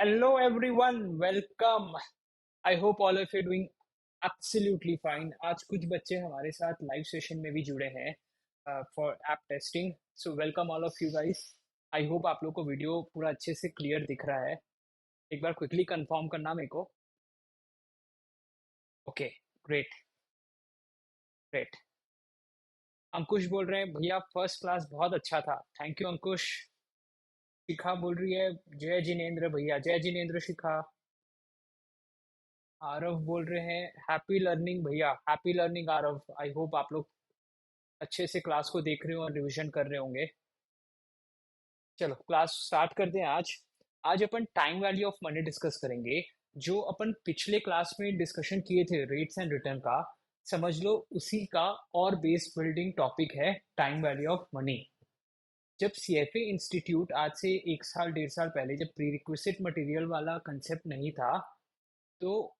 Hello everyone, welcome. I hope all of you are doing absolutely fine. आज कुछ बच्चे हमारे साथ लाइव सेशन में भी जुड़े हैं for app testing. So welcome all of you guys. I hope आप लोग को वीडियो पूरा अच्छे से क्लियर दिख रहा है. एक बार क्विकली कंफर्म करना मेरे को. Okay, great great. अंकुश बोल रहे हैं भैया फर्स्ट क्लास बहुत अच्छा था. थैंक यू अंकुश. शिखा बोल रही है जय जिनेंद्र भैया. जय जिनेंद्र शिखा. आरव बोल रहे हैं हैप्पी लर्निंग भैया. Happy learning Aarav. I hope आप लोग अच्छे से क्लास को देख रहे हो और रिवीजन कर रहे होंगे. चलो क्लास स्टार्ट करते हैं. आज आज अपन time value of money discuss करेंगे. जो अपन पिछले क्लास में डिस्कशन किए थे रेट्स एंड रिटर्न का, समझ लो उसी का और बेस बिल्डिंग टॉपिक है टाइम वैल्यू ऑफ मनी. जब सीएफए इंस्टीट्यूट आज से एक साल डेढ़ साल पहले जब प्री रिक्विजिट मटेरियल वाला कंसेप्ट नहीं था, तो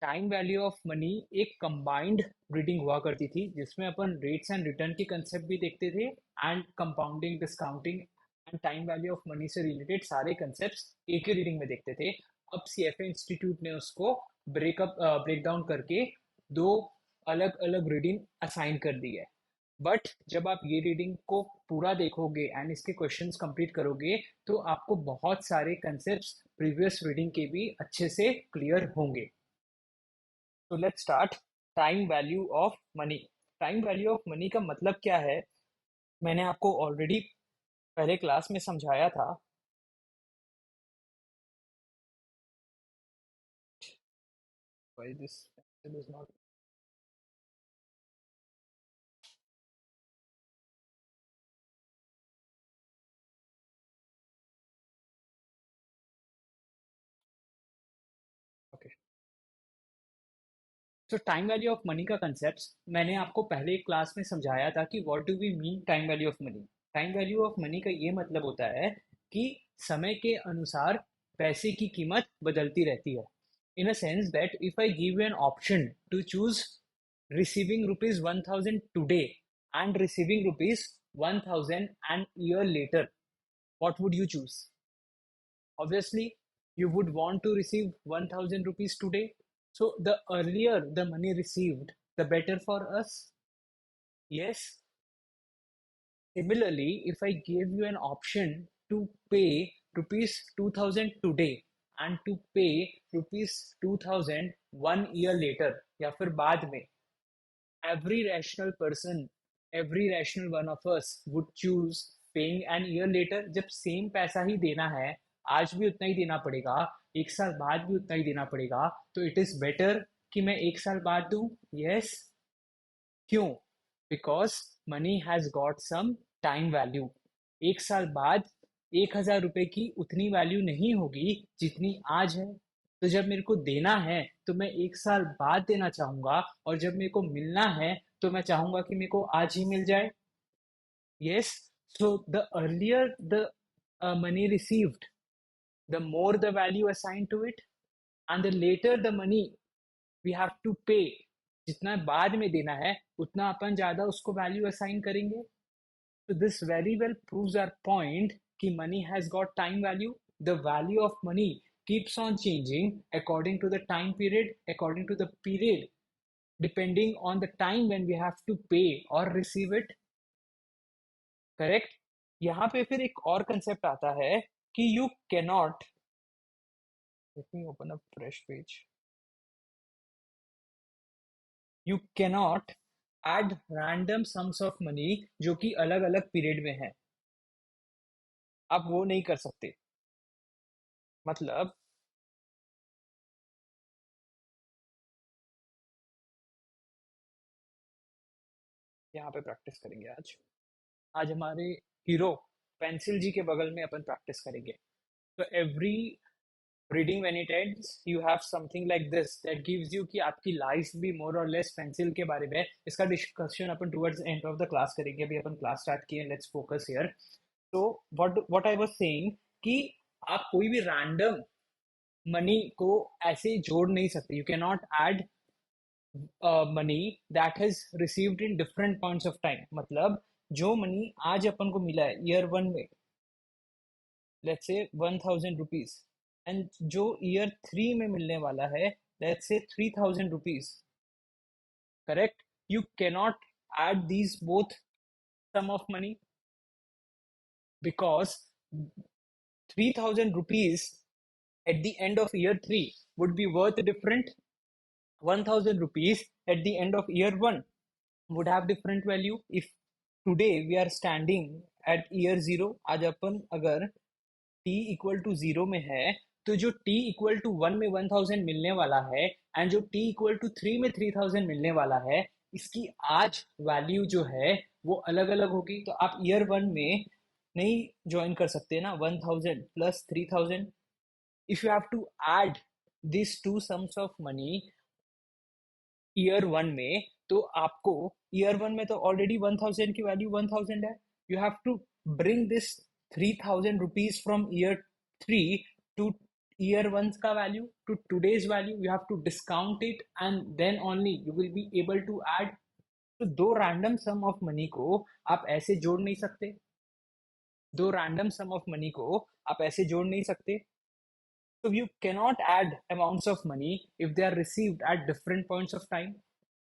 टाइम वैल्यू ऑफ मनी एक कंबाइंड रीडिंग हुआ करती थी जिसमें अपन रेट्स एंड रिटर्न के कंसेप्ट भी देखते थे and compounding discounting and time value of money से रिलेटेड सारे कंसेप्ट्स एक ही रीडिंग में देखते थे. अब सीएफए इंस्टीट्यूट ने उसको ब्रेक डाउन करके दो अलग अलग रीडिंग असाइन कर दी है. बट जब आप ये रीडिंग को पूरा देखोगे एंड इसके क्वेश्चंस कंप्लीट करोगे तो आपको बहुत सारे कंसेप्ट्स प्रीवियस रीडिंग के भी अच्छे से क्लियर होंगे. तो let's start. Time value of money. Time value of money का मतलब क्या है, मैंने आपको ऑलरेडी पहले क्लास में समझाया था. Why this pencil is not. Okay. तो टाइम वैल्यू ऑफ मनी का कंसेप्ट मैंने आपको पहले क्लास में समझाया था कि what do we mean time value of money. Time value of money का ये मतलब होता है कि समय के अनुसार पैसे की कीमत बदलती रहती है. In a sense that if I give you an option to choose receiving rupees 1000 today and receiving rupees 1000 an year later, what would you choose? Obviously, you would want to receive 1000 rupees today. So, the earlier the money received, the better for us. Yes. Similarly, if I give you an option to pay rupees 2000 today and to pay rupees 2000 1 year later या फिर बाद में, every rational person, every rational one of us would choose paying an year later. जब same पैसा ही देना है, आज भी उतना ही देना पड़ेगा, एक साल बाद भी उतना ही देना पड़ेगा, तो इट इज बेटर कि मैं एक साल बाद दूं. यस. क्यों? Because money has got some time value. एक साल बाद 1000 रुपए की उतनी वैल्यू नहीं होगी जितनी आज है. तो जब मेरे को देना है तो मैं एक साल बाद देना चाहूंगा, और जब मेरे को मिलना है तो मैं चाहूंगा कि मेरे को आज ही मिल जाए. Yes. So the earlier the money received, the more the value assigned to it, and the later the money we have to pay, जितना बाद में देना है उतना अपन ज्यादा उसको वैल्यू असाइन करेंगे. So this very well proves our point कि money has got time value. The value of money keeps on changing according to the time period, according to the period, depending on the time when we have to pay or receive it. Correct? यहाँ पे फिर एक और concept आता है कि you cannot. Let me open a fresh page. You cannot add random sums of money जो कि अलग अलग पीरियड में है. आप वो नहीं कर सकते. मतलब यहाँ पे प्रैक्टिस करेंगे. आज आज हमारे हीरो पेंसिल जी के बगल में अपन प्रैक्टिस करेंगे. तो every reading when it ends you have something like this that gives you कि आपकी लाइफ भी मोर और लेस पेंसिल के बारे में. इसका discussion upon towards and of the class करेंगे. अभी अपन क्लास स्टार्ट किए. Let's focus here. तो व्हाट आई वाज सेइंग कि आप कोई भी रैंडम मनी को ऐसे जोड़ नहीं सकते. You can not add money that has received in different points of time. मतलब जो मनी आज अपन को मिला है ईयर वन में, लेट्स से 1000 रुपीज, एंड जो ईयर 3 में मिलने वाला है, let's say 3,000 rupees, correct? You cannot add these both sum of money because 3,000 rupees at the end of year 3 would be worth different. 1,000 rupees at the end of year 1 would have different value. If today we are standing at year 0, आज अपन अगर t equal to 0 में है, तो जो t equal to 1 में 1,000 मिलने वाला है एंड जो t इक्वल टू 3 में 3,000 मिलने वाला है, इसकी आज वैल्यू जो है वो अलग अलग होगी। तो आप ईयर 1 में नहीं ज्वाइन कर सकते ना 1,000 plus 3,000। If you have to add this to sums of money year 1 में, तो आपको ईयर 1 में तो ऑलरेडी 1,000 की वैल्यू 1,000 है। You have to bring this 3,000 rupees from year 3 to year 1 का value to today's value. You have to discount it and then only you will be able to add. तो दो random some of money को आप ऐसे जोड़ नहीं सकते। दो रैंडम सम ऑफ मनी को आप ऐसे जोड़ नहीं सकते। So you cannot add amounts of money if they are received at different points of time.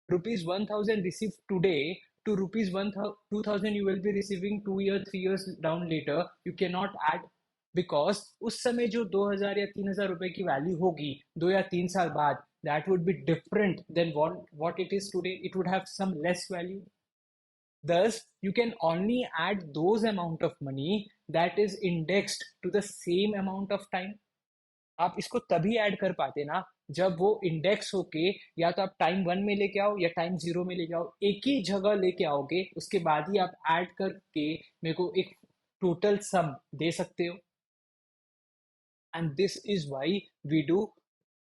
Rupees 1,000 received today to rupees 2,000 you will be receiving 2 years, 3 years down later. You cannot add because उस समय जो 2,000 या 3,000 रुपए की value होगी 2 या 3 साल बाद, that would be different than what it is today. It would have some less value. Thus, you can only add those amount of money that is indexed to the same amount of time. आप इसको तभी add कर पाते ना जब वो index होके या तो आप टाइम 1 में लेके आओ या टाइम 0 में लेके आओ, एक ही जगह लेके आओगे, उसके बाद ही आप ऐड करके मेरे को एक टोटल सम दे सकते हो। And this is why we do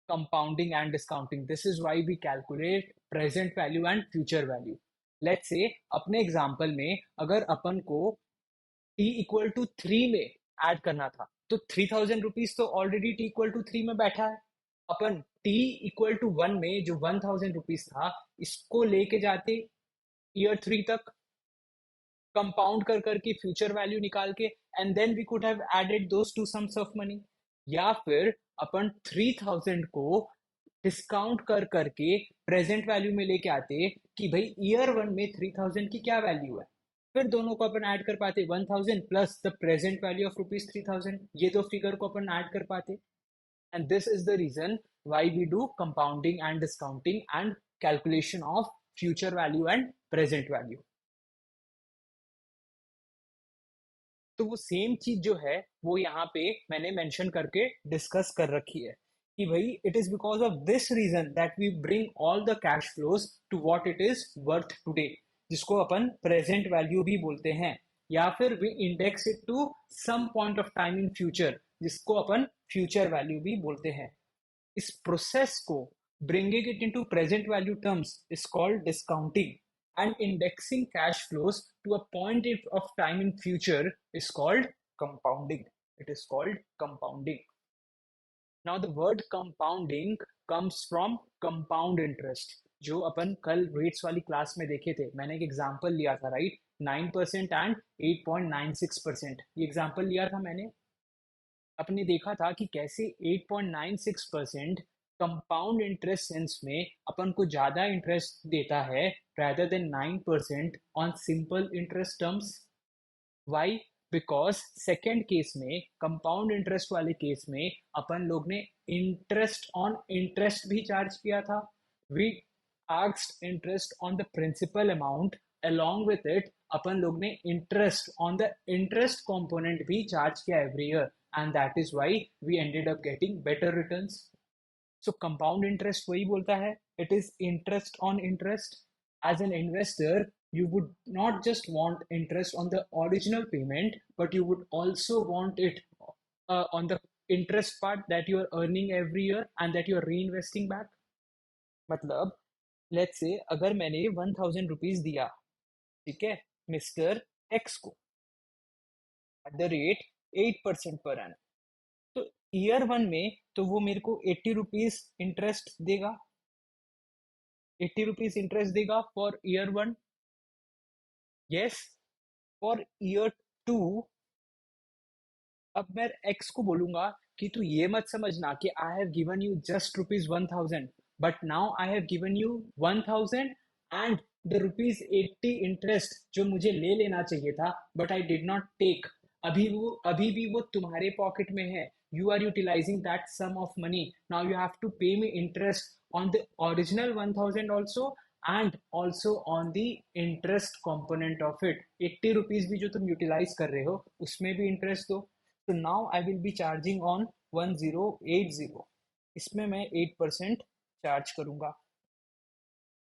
compounding and discounting. This is why we calculate present value and future value. Let's say अपने एग्जांपल में अगर अपन को t इक्वल टू 3 में ऐड करना था, तो 3,000 रुपीज तो ऑलरेडी t इक्वल टू 3 में बैठा है। अपन t इक्वल टू 1 में जो 1,000 रुपीज था, इसको लेके जाते ईयर 3 तक, कंपाउंड कर करके फ्यूचर वैल्यू निकाल के, and then we could have added those to sums of money. या फिर अपन 3,000 को डिस्काउंट कर करके प्रेजेंट वैल्यू में लेके आते कि भाई ईयर 1 में 3,000 की क्या वैल्यू है, फिर दोनों को अपन ऐड कर पाते 1,000 plus the present value of rupees 3,000, ये दो फिगर को अपन ऐड कर पाते। And this is the reason why we do compounding and discounting and calculation of future value and present value. तो वो सेम चीज जो है वो यहाँ पे मैंने मेंशन करके डिस्कस कर रखी है कि भाई it is because of this reason that we bring all the cash flows to what it is worth today, जिसको अपन प्रेजेंट वैल्यू भी बोलते हैं, या फिर we index it to some point of time in future, जिसको अपन future value भी बोलते हैं। इस प्रोसेस को bringing it into present value terms is called discounting, and indexing cash flows to a point of time in future is called compounding. It is called compounding. Now the word compounding comes from compound interest, जो अपन कल rates वाली class में देखे थे। मैंने एक example लिया था, राइट? 9% एंड 8.96%, ये एग्जांपल लिया था मैंने। अपने देखा था कि कैसे 8.96% कंपाउंड इंटरेस्ट सेंस में अपन को ज्यादा इंटरेस्ट देता है rather than 9% on simple interest terms. Why? Because second case में, कंपाउंड इंटरेस्ट वाले केस में, अपन लोग ने इंटरेस्ट ऑन इंटरेस्ट भी चार्ज किया था। We asked interest on the principal amount, along with it अपन लोग ने interest on the interest component भी चार्ज किया every year, and that is why we ended up getting better returns. So compound interest वही बोलता है, it is interest on interest. As an investor, you would not just want interest on the original payment, but you would also want it on the interest part that you are earning every year and that you are reinvesting back. मतलब let's say अगर मैंने 1,000 rupees दिया, ठीक है, mister x को, at the rate 8% per annum, तो year 1 में तो वो मेरे को 80 रुपीज इंटरेस्ट देगा, 80 रुपीज इंटरेस्ट देगा for year 1। Yes, for year 2 अब मैं एक्स को बोलूंगा कि तू ये मत समझना कि I have given you just rupees 1000, but now I have given you 1000 and the rupees 80 interest जो मुझे ले लेना चाहिए था, but I did not take. अभी भी वो तुम्हारे पॉकेट में है। You are utilising that sum of money. Now you have to pay me interest on the original 1000 also, and also on the interest component of it। 80 rupees भी जो तुम utilise कर रहे हो उसमें भी इंटरेस्ट दो। तो now I will be charging on 1080, इसमें मैं 8% चार्ज करूंगा।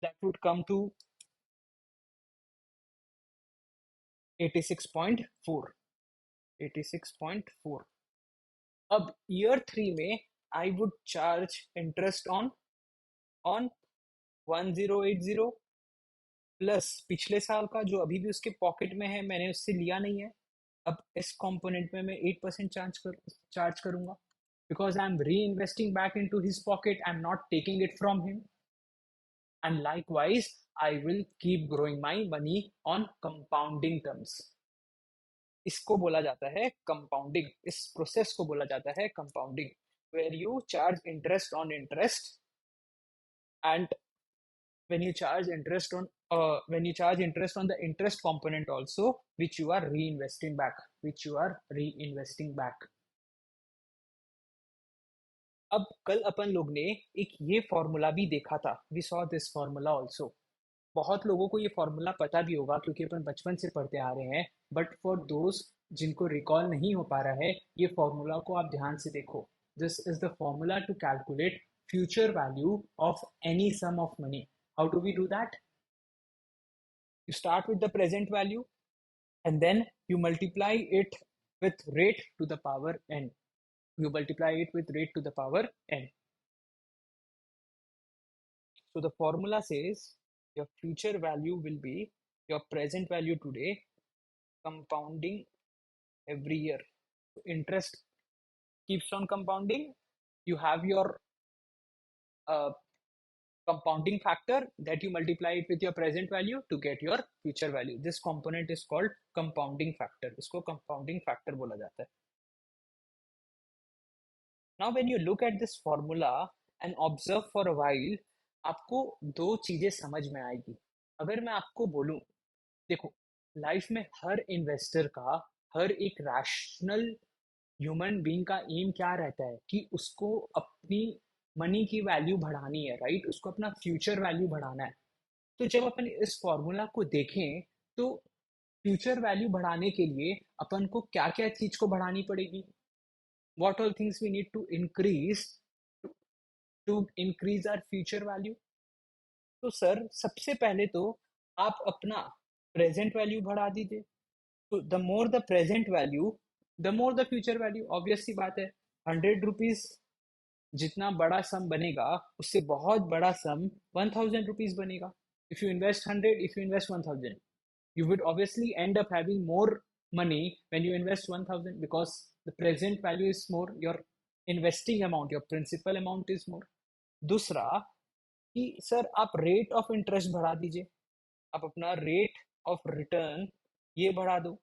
That would come to 86.4। 86.4। अब ईयर 3 में I would charge interest on 1080 plus पिछले साल का जो अभी भी उसके पॉकेट में है, मैंने उससे लिया नहीं है। अब इस कंपोनेंट में मैं 8% चार्ज करूंगा, because I am reinvesting back into his pocket, I am not taking it from him. And likewise I will keep growing my money on compounding terms. इसको बोला जाता है कंपाउंडिंग। इस process को बोला जाता है compounding, where you charge interest on interest, and when you charge interest on the interest component also, which you are reinvesting back। अब कल अपन लोग ने एक ये फॉर्मूला भी देखा था, we saw this formula also. बहुत लोगों को ये फॉर्मूला पता भी होगा क्योंकि अपन बचपन से पढ़ते आ रहे हैं, बट फॉर दोज जिनको रिकॉल नहीं हो पा रहा है, ये फॉर्मूला को आप ध्यान से देखो। This is the formula to calculate future value of any sum of money. How do we do that? You start with the present value and then you multiply it with rate to the power n। You multiply it with rate to the power n। So the formula says your future value will be your present value today compounding every year। So interest keeps on compounding, you have your uh, compounding factor that you multiply it with your present value to get your future value। This component is called compounding factor। इसको compounding factor बोला जाता है। Now when you look at this formula and observe for a while, आपको दो चीजें समझ में आएगी। अगर मैं आपको बोलूं, देखो, लाइफ में हर इन्वेस्टर का, हर एक रैशनल ह्यूमन बीइंग का एम क्या रहता है कि उसको अपनी मनी की वैल्यू बढ़ानी है, राइट? उसको अपना फ्यूचर वैल्यू बढ़ाना है। तो जब अपन इस फॉर्मूला को देखें तो फ्यूचर वैल्यू बढ़ाने के लिए अपन को क्या क्या चीज को बढ़ानी पड़ेगी? What all things we need to increase to increase our future value? तो सर सबसे पहले तो आप अपना प्रेजेंट वैल्यू बढ़ा दीजिए। तो the more the present value, the more the future value. Obvious सी बात है, 100 रुपीज जितना बड़ा सम बनेगा उससे बहुत बड़ा सम 1000 रुपीज बनेगा। If you invest 100, if you invest 1000, you would obviously end up having more money when you invest 1000, because the present value is more, your investing amount, your principal amount is more। दूसरा कि sir आप rate of interest बढ़ा दीजिए, आप अपना rate of return ये बढ़ा दो,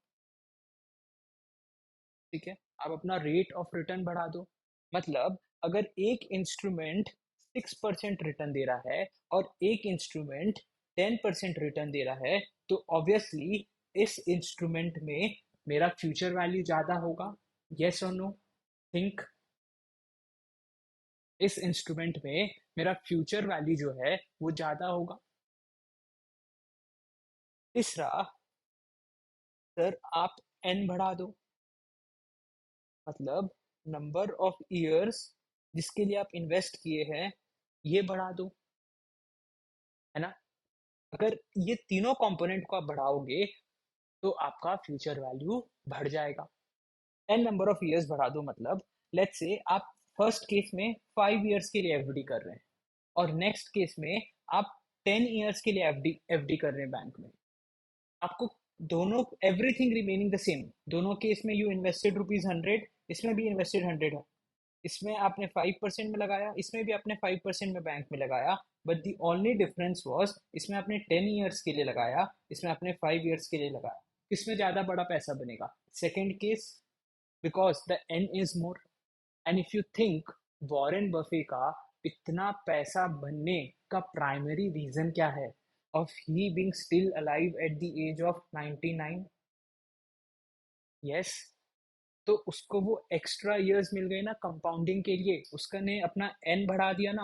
ठीक है? आप अपना रेट ऑफ रिटर्न बढ़ा दो। मतलब अगर एक इंस्ट्रूमेंट 6% रिटर्न दे रहा है और एक इंस्ट्रूमेंट 10% रिटर्न दे रहा है, तो ऑब्वियसली इस इंस्ट्रूमेंट में मेरा फ्यूचर वैल्यू ज़्यादा होगा। येस और नो? थिंक। इस इंस्ट्रूमेंट में मेरा फ्यूचर वैल्यू जो है वो ज़्यादा होगा। तीसरा, सर आप एन बढ़ा दो, मतलब नंबर ऑफ ईयर्स जिसके लिए आप इन्वेस्ट किए हैं ये बढ़ा दो, है ना? अगर ये तीनों कंपोनेंट को आप बढ़ाओगे तो आपका फ्यूचर वैल्यू बढ़ जाएगा। एन नंबर ऑफ ईयर्स बढ़ा दो, मतलब लेट्स से आप फर्स्ट केस में 5 ईयर्स के लिए एफडी कर रहे हैं और नेक्स्ट केस में आप 10 ईयर्स के लिए एफडी कर रहे हैं बैंक में। आपको दोनों, एवरीथिंग रिमेनिंग द सेम, दोनों केस में यू इन्वेस्टेड रुपीज 100, इसमें भी इन्वेस्टेड 100 है। इसमें आपने 5% में लगाया, इसमें भी आपने 5% में बैंक में लगाया, but the only difference was इसमें आपने 10 ईयर्स के लिए लगाया, इसमें आपने 5 ईयर्स के लिए लगाया। किसमें ज़्यादा बड़ा पैसा बनेगा? Second case, because the n is more. And if you think Warren Buffett का इतना पैसा बनने का प्राइमरी रीजन क्या है of he being still alive at the age of 99? Yes, तो उसको वो एक्स्ट्रा इयर्स मिल गए ना कंपाउंडिंग के लिए, उसका ने अपना एन बढ़ा दिया ना,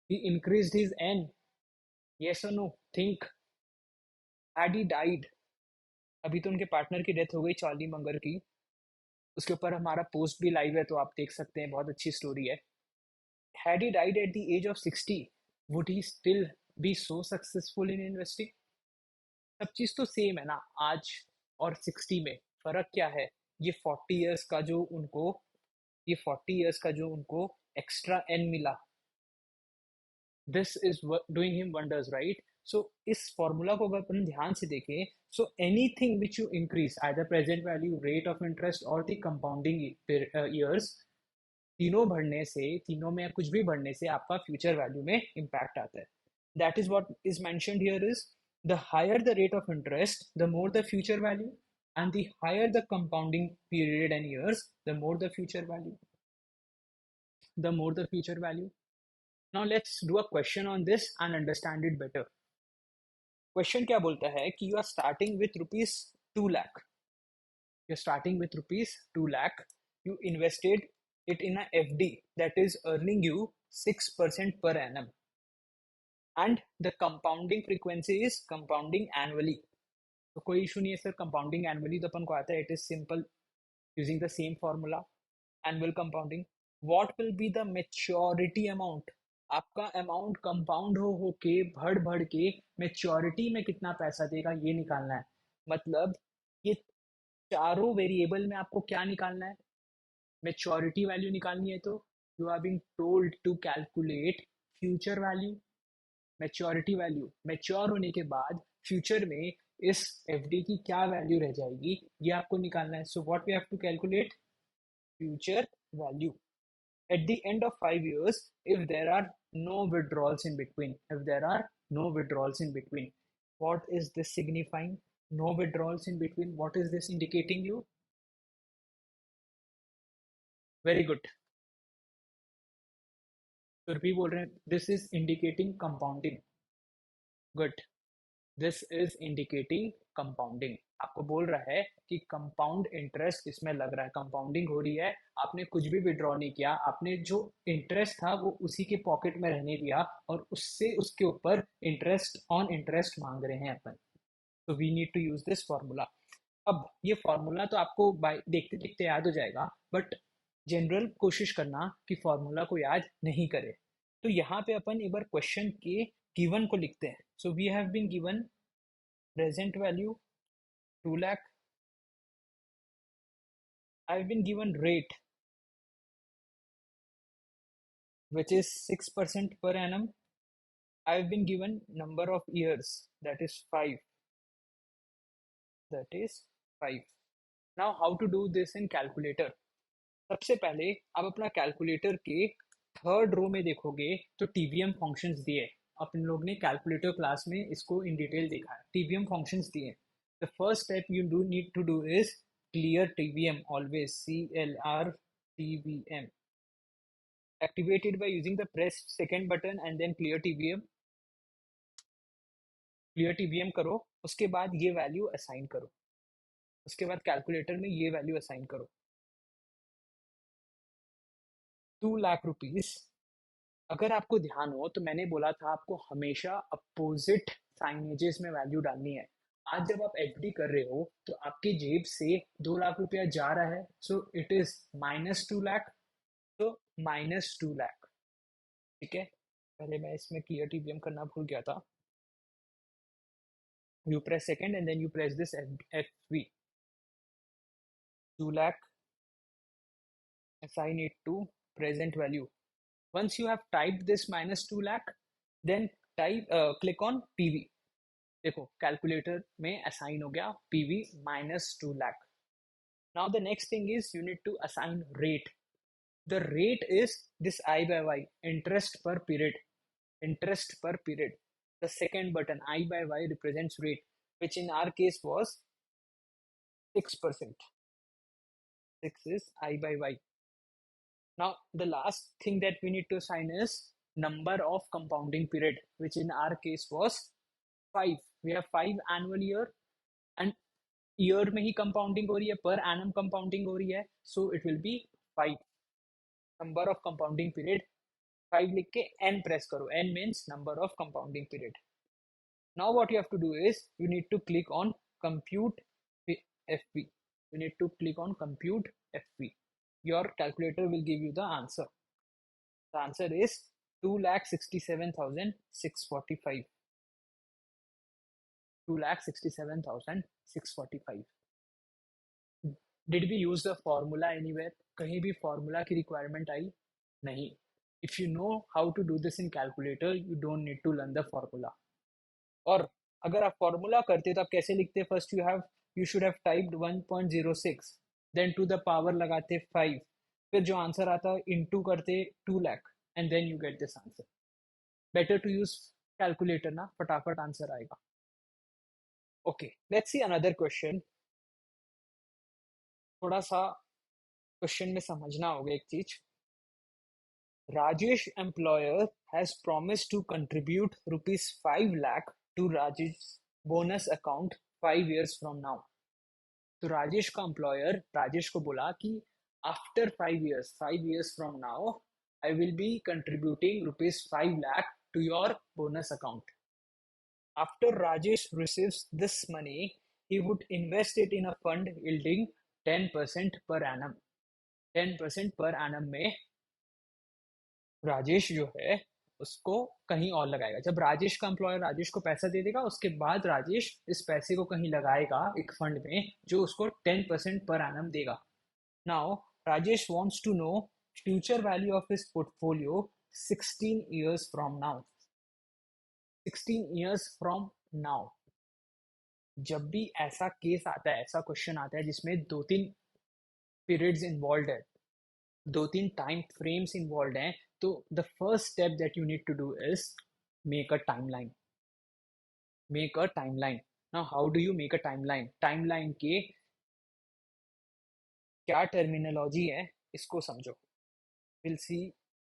he increased his n. Yes और no, think, had he died, अभी तो उनके पार्टनर की डेथ हो गई चार्ली मंगर की, उसके ऊपर हमारा पोस्ट भी लाइव है तो आप देख सकते हैं, बहुत अच्छी स्टोरी है। Had he died at the age of 60, would he still be so successful in investing? सब चीज तो सेम है ना आज और 60 में, फर्क क्या है? ये 40 इयर्स का जो उनको ये 40 इयर्स का जो उनको एक्स्ट्रा एन मिला, this is doing him wonders, right? So इस फॉर्मूला को अगर अपन ध्यान से देखें, so anything which you increase either present value, rate of interest और द कंपाउंडिंग ईयर्स, तीनों बढ़ने से, तीनों में कुछ भी बढ़ने से आपका फ्यूचर वैल्यू में इम्पैक्ट आता है। That is what is mentioned here is the higher the rate of interest the more the future value, and the higher the compounding period and years, the more the future value, the more the future value. Now let's do a question on this and understand it better. Question क्या बोलता है कि you are starting with rupees 2 lakh, you're starting with rupees 2 lakh, you invested it in a FD that is earning you 6% per annum, and the compounding frequency is compounding annually. तो कोई issue नहीं है sir, compounding annually तो अपन को आता है, it is simple using the same formula, annual compounding. What will be the maturity amount? आपका amount compound हो के बढ़ बढ़ के मेच्योरिटी में कितना पैसा देगा ये निकालना है। मतलब ये चारों वेरिएबल में आपको क्या निकालना है? मेच्योरिटी वैल्यू निकालनी है, तो you are being told to calculate future value, maturity value, mature होने के बाद फ्यूचर में इस एफडी की क्या वैल्यू रह जाएगी ये आपको निकालना है। So what we have to calculate? Future value at the end of 5 years if there are no withdrawals in between, if there are no withdrawals in between. What is this signifying? No withdrawals in between, what is this indicating you? Very good, Surabhi बोल रहे हैं this is indicating compounding. Good, this is indicating compounding, आपको बोल रहा है कि compound interest इसमें लग रहा है, कंपाउंडिंग हो रही है, आपने कुछ भी विड्रॉ नहीं किया, आपने जो इंटरेस्ट था वो उसी के पॉकेट में रहने दिया और उससे उसके ऊपर इंटरेस्ट ऑन इंटरेस्ट मांग रहे हैं अपन। तो we need to use this formula. अब ये फॉर्मूला तो आपको देखते देखते याद हो जाएगा, बट जनरल कोशिश करना कि फॉर्मूला को याद नहीं करे। तो यहाँ पे अपन एक बार क्वेश्चन के गिवन को लिखते हैं। So we have been given present value 2 lakh, I've been given rate which is 6% per annum, I've been given number of years that is 5, that is 5. Now how to do this in calculator? सबसे पहले आप अपना calculator के third row में देखोगे तो TVM functions दिए, अपन लोग ने कैलकुलेटर क्लास में इसको इन डिटेल देखा है, टीवीएम फंक्शंस दिए। The first step you do need to do is clear TVM, always CLR TVM, activate it by using the press second button and then clear TVM, clear TVM करो, उसके बाद ये value assign करो, उसके बाद calculator में ये value assign करो। 2 लाख रुपीस, अगर आपको ध्यान हो तो मैंने बोला था आपको हमेशा अपोजिट साइनेजेस में वैल्यू डालनी है। आज जब आप एफडी कर रहे हो तो आपके जेब से 2 लाख रुपया जा रहा है, सो इट इज -2 लाख, तो -2 लाख, ठीक है। पहले मैं इसमें क्लियर टीवीएम करना भूल गया था। You press second and then you press this FV, 2 lakh, assign it to present value. Once you have typed this -2 lakh, then click on PV. देखो कैलकुलेटर में असाइन हो गया PV -2 lakh. Now the next thing is you need to assign rate. The rate is this I by Y, interest per period, interest per period. The second button I by Y represents rate, which in our case was 6%. 6 is I by Y. Now, the last thing that we need to assign is number of compounding period, which in our case was 5. We have 5 annual year and year में ही compounding हो रही है, per annum compounding हो रही है, so it will be 5. Number of compounding period 5 लिख के n press करो, n means number of compounding period. Now what you have to do is you need to click on compute FP. You need to click on compute FP. Your calculator will give you the answer. The answer is 2,67,645. 2,67,645. Did we use the formula anywhere? कहीं भी formula की requirement आई? नहीं. If you know how to do this in calculator, you don't need to learn the formula. और अगर आप formula करते तो आप कैसे लिखते? First you should have typed 1.06, then to the power लगाते 5, फिर जो आंसर आता इनटू करते 2 lakh and then you get this answer. Better to use calculator ना, फटाफट आंसर आएगा. Okay, let's see another question. थोड़ा सा क्वेश्चन में समझना होगा एक चीज. Rajesh employer has promised to contribute rupees 5 lakh to Rajesh's bonus account 5 years from now. तो राजेश का एम्प्लॉयर राजेश को बोला कि after 5 years from now I will be contributing rupees 5 lakh to your bonus account. After Rajesh receives this money, he would invest it in a fund yielding 10% per annum. 10% per annum में राजेश जो है उसको कहीं और लगाएगा. जब राजेश का employer Rajesh को पैसा दे देगा, उसके बाद राजेश इस पैसे को कहीं लगाएगा एक फंड में जो उसको 10% पर एनम देगा. Now Rajesh wants to know future value of his portfolio 16 years from now. 16 years from now. जब भी ऐसा केस आता है, ऐसा क्वेश्चन आता है जिसमें 2-3 पीरियड्स इन्वॉल्व है, 2-3 टाइम फ्रेम्स इन्वॉल्व हैं, तो the first step that you need to do is make a timeline. Make a timeline. Now how do you make a timeline? Timeline के क्या टर्मिनोलॉजी है इसको समझो. Will see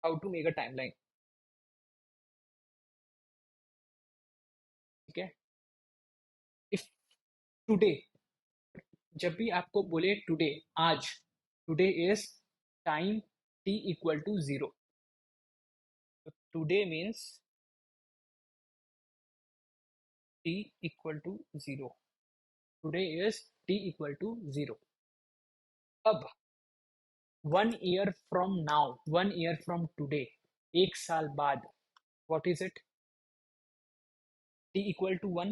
how to make a timeline. ठीक है. If today, जब भी आपको बोले टुडे, आज, today is time t equal to 0. Today means t equal to 0. Today is t equal to 0. अब 1 year from now, 1 year from today, एक साल बाद, what is it? t equal to 1.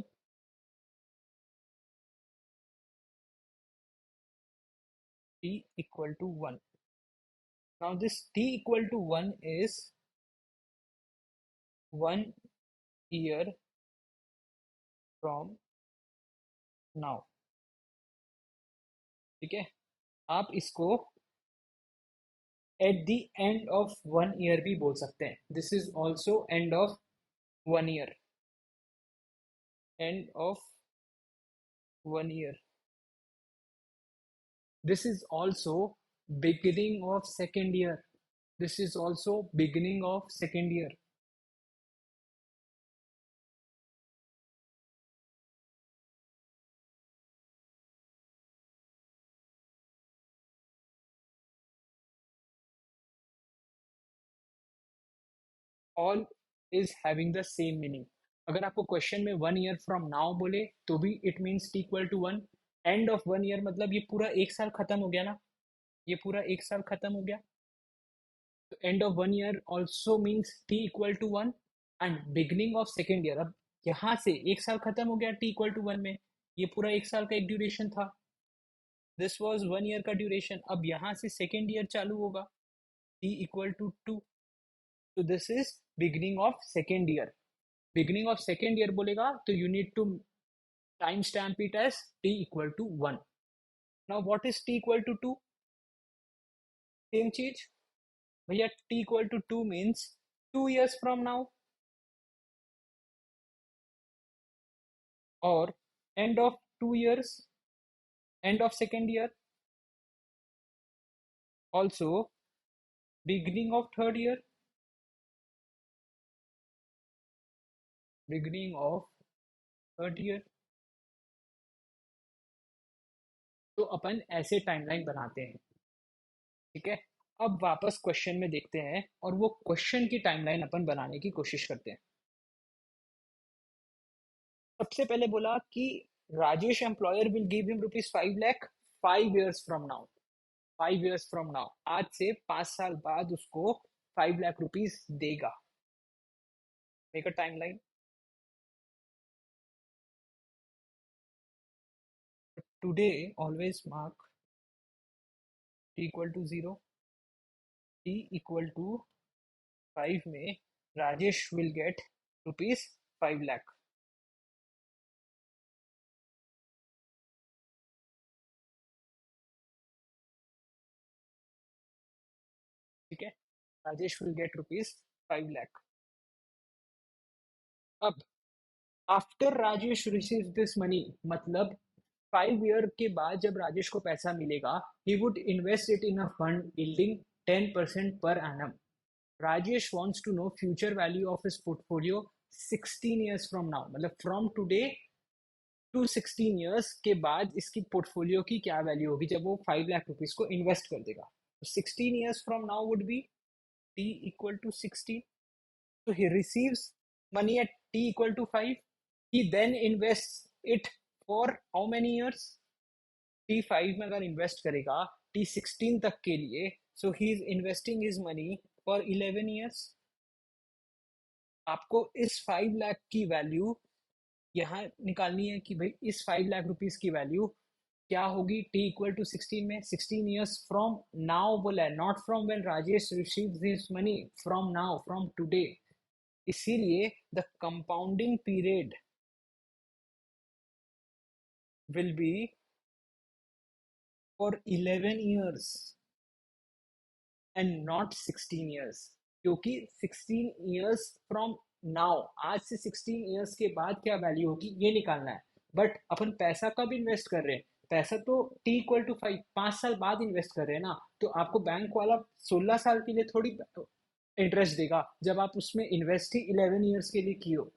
t equal to 1. Now this t equal to 1 is 1 year from now. ठीक है. आप इसको at the end of 1 year भी बोल सकते हैं. This is also end of 1 year. End of 1 year. This is also beginning of second year. This is also beginning of second year. All is having the same meaning. अगर आपको question में 1 year from now बोले तो भी it means t equal to 1. End of 1 year मतलब ये पूरा एक साल खत्म हो गया ना, ये पूरा एक साल खत्म हो गया. तो end of 1 year also means t equal to 1 and beginning of second year. अब यहाँ से एक साल खत्म हो गया t equal to 1 में, ये पूरा एक साल का एक ड्यूरेशन था. दिस वॉज 1 year का ड्यूरेशन. अब यहाँ से सेकेंड ईयर चालू होगा, t equal to 2. तो this is beginning of second year. Beginning of second year बोलेगा तो you need to time stamp it as t equal to 1. Now what is t equal to 2? Same चीज भैया. t equal to 2 means 2 years from now. और end of 2 years, end of second year also beginning of third year, beginning of third year. तो अपन ऐसे timeline बनाते हैं, ठीक है। अब वापस क्वेश्चन में देखते हैं और वो क्वेश्चन की टाइमलाइन अपन बनाने की कोशिश करते हैं। सबसे पहले बोला कि Rajesh employer will give him ₹5 lakh 5 years from now. 5 years from now, आज से 5 साल बाद उसको ₹5 लाख देगा। Make a timeline. Today always mark t equal to 0, t equal to 5 में राजेश विल गेट ₹5 लाख। ठीक है, राजेश विल गेट ₹5 लाख। अब after Rajesh receive this money, मतलब 5 ईयर के बाद जब राजेश को पैसा मिलेगा, he would invest it in a fund yielding 10% per annum. Rajesh wants to know future value of his portfolio 16 years from now, मतलब from today to 16 years के बाद इसकी पोर्टफोलियो की क्या वैल्यू होगी जब वो ₹5 लाख को इन्वेस्ट कर देगा। तो 16 years from now would be t equal to 16. So he receives money at t equal to 5. He then invests it for how many years? T5 में अगर इन्वेस्ट करेगा T16 तक के लिए, so he is investing his money for 11 years. आपको इस 5 लाख की value यहाँ निकालनी है कि भाई इस ₹5 लाख की वैल्यू क्या होगी टी इक्वल टू 16 में। 16 years फ्रॉम नाउ बोला है, not from when Rajesh receives this money, from now, from today. इसीलिए the compounding period will be for 11 years and not 16 years, क्योंकि 16 years फ्रॉम नाउ, आज से 16 years के बाद क्या वैल्यू होगी ये निकालना है। बट अपन पैसा कब इन्वेस्ट कर रहे हैं? पैसा तो टी इक्वल टू 5, 5 साल बाद इन्वेस्ट कर रहे हैं ना। तो आपको बैंक वाला 16 साल के लिए थोड़ी इंटरेस्ट देगा जब आप उसमें इन्वेस्ट ही 11 years के लिए किए हो।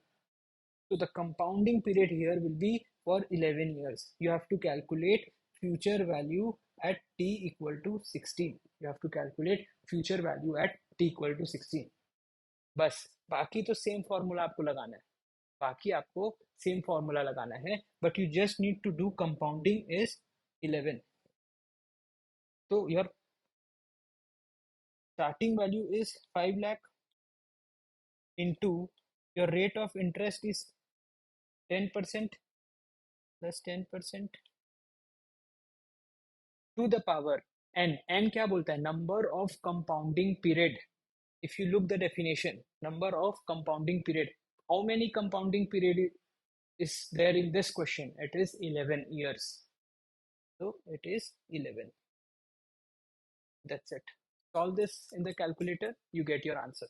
So the compounding period here will be for 11 years. You have to calculate future value at t equal to 16. You have to calculate future value at t equal to 16. बस, बाकी तो same formula आपको लगाना है, बाकी आपको same formula लगाना है, but you just need to do compounding is 11. तो your starting value is 5 lakh into your rate of interest is 10% plus 10% to the power n क्या बोलता है? Number of compounding period. If you look the definition, number of compounding period, how many compounding period is there in this question? It is 11 years. So it is 11. That's it. Solve this in the calculator, you get your answer.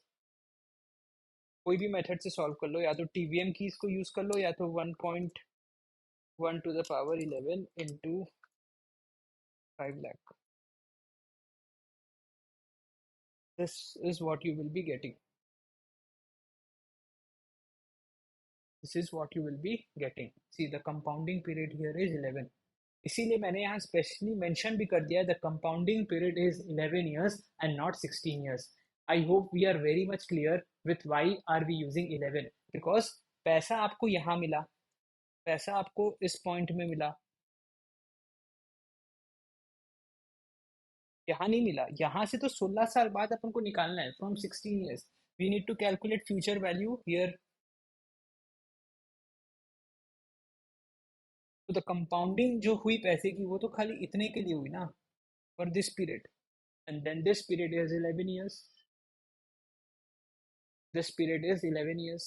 कोई भी method से solve कर लो, या तो TVM की इसको use कर लो, या तो 1.1 to the power 11 into 5 lakh. This is what you will be getting. This is what you will be getting. See, the compounding period here is 11. इसीलिए मैंने यहाँ स्पेशली मेंशन भी कर दिया, the compounding period is 11 years and not 16 years. I hope we are very much clear with why are we using 11, because पैसा आपको यहाँ मिला, पैसा आपको इस पॉइंट में मिला, यहाँ नहीं मिला। यहाँ से तो 16 साल बाद अपन को निकालना है, from 16 years we need to calculate future value here. तो द कंपाउंडिंग जो हुई पैसे की वो तो खाली इतने के लिए हुई ना, for this period, and then this period is 11 years. This period is 11 years.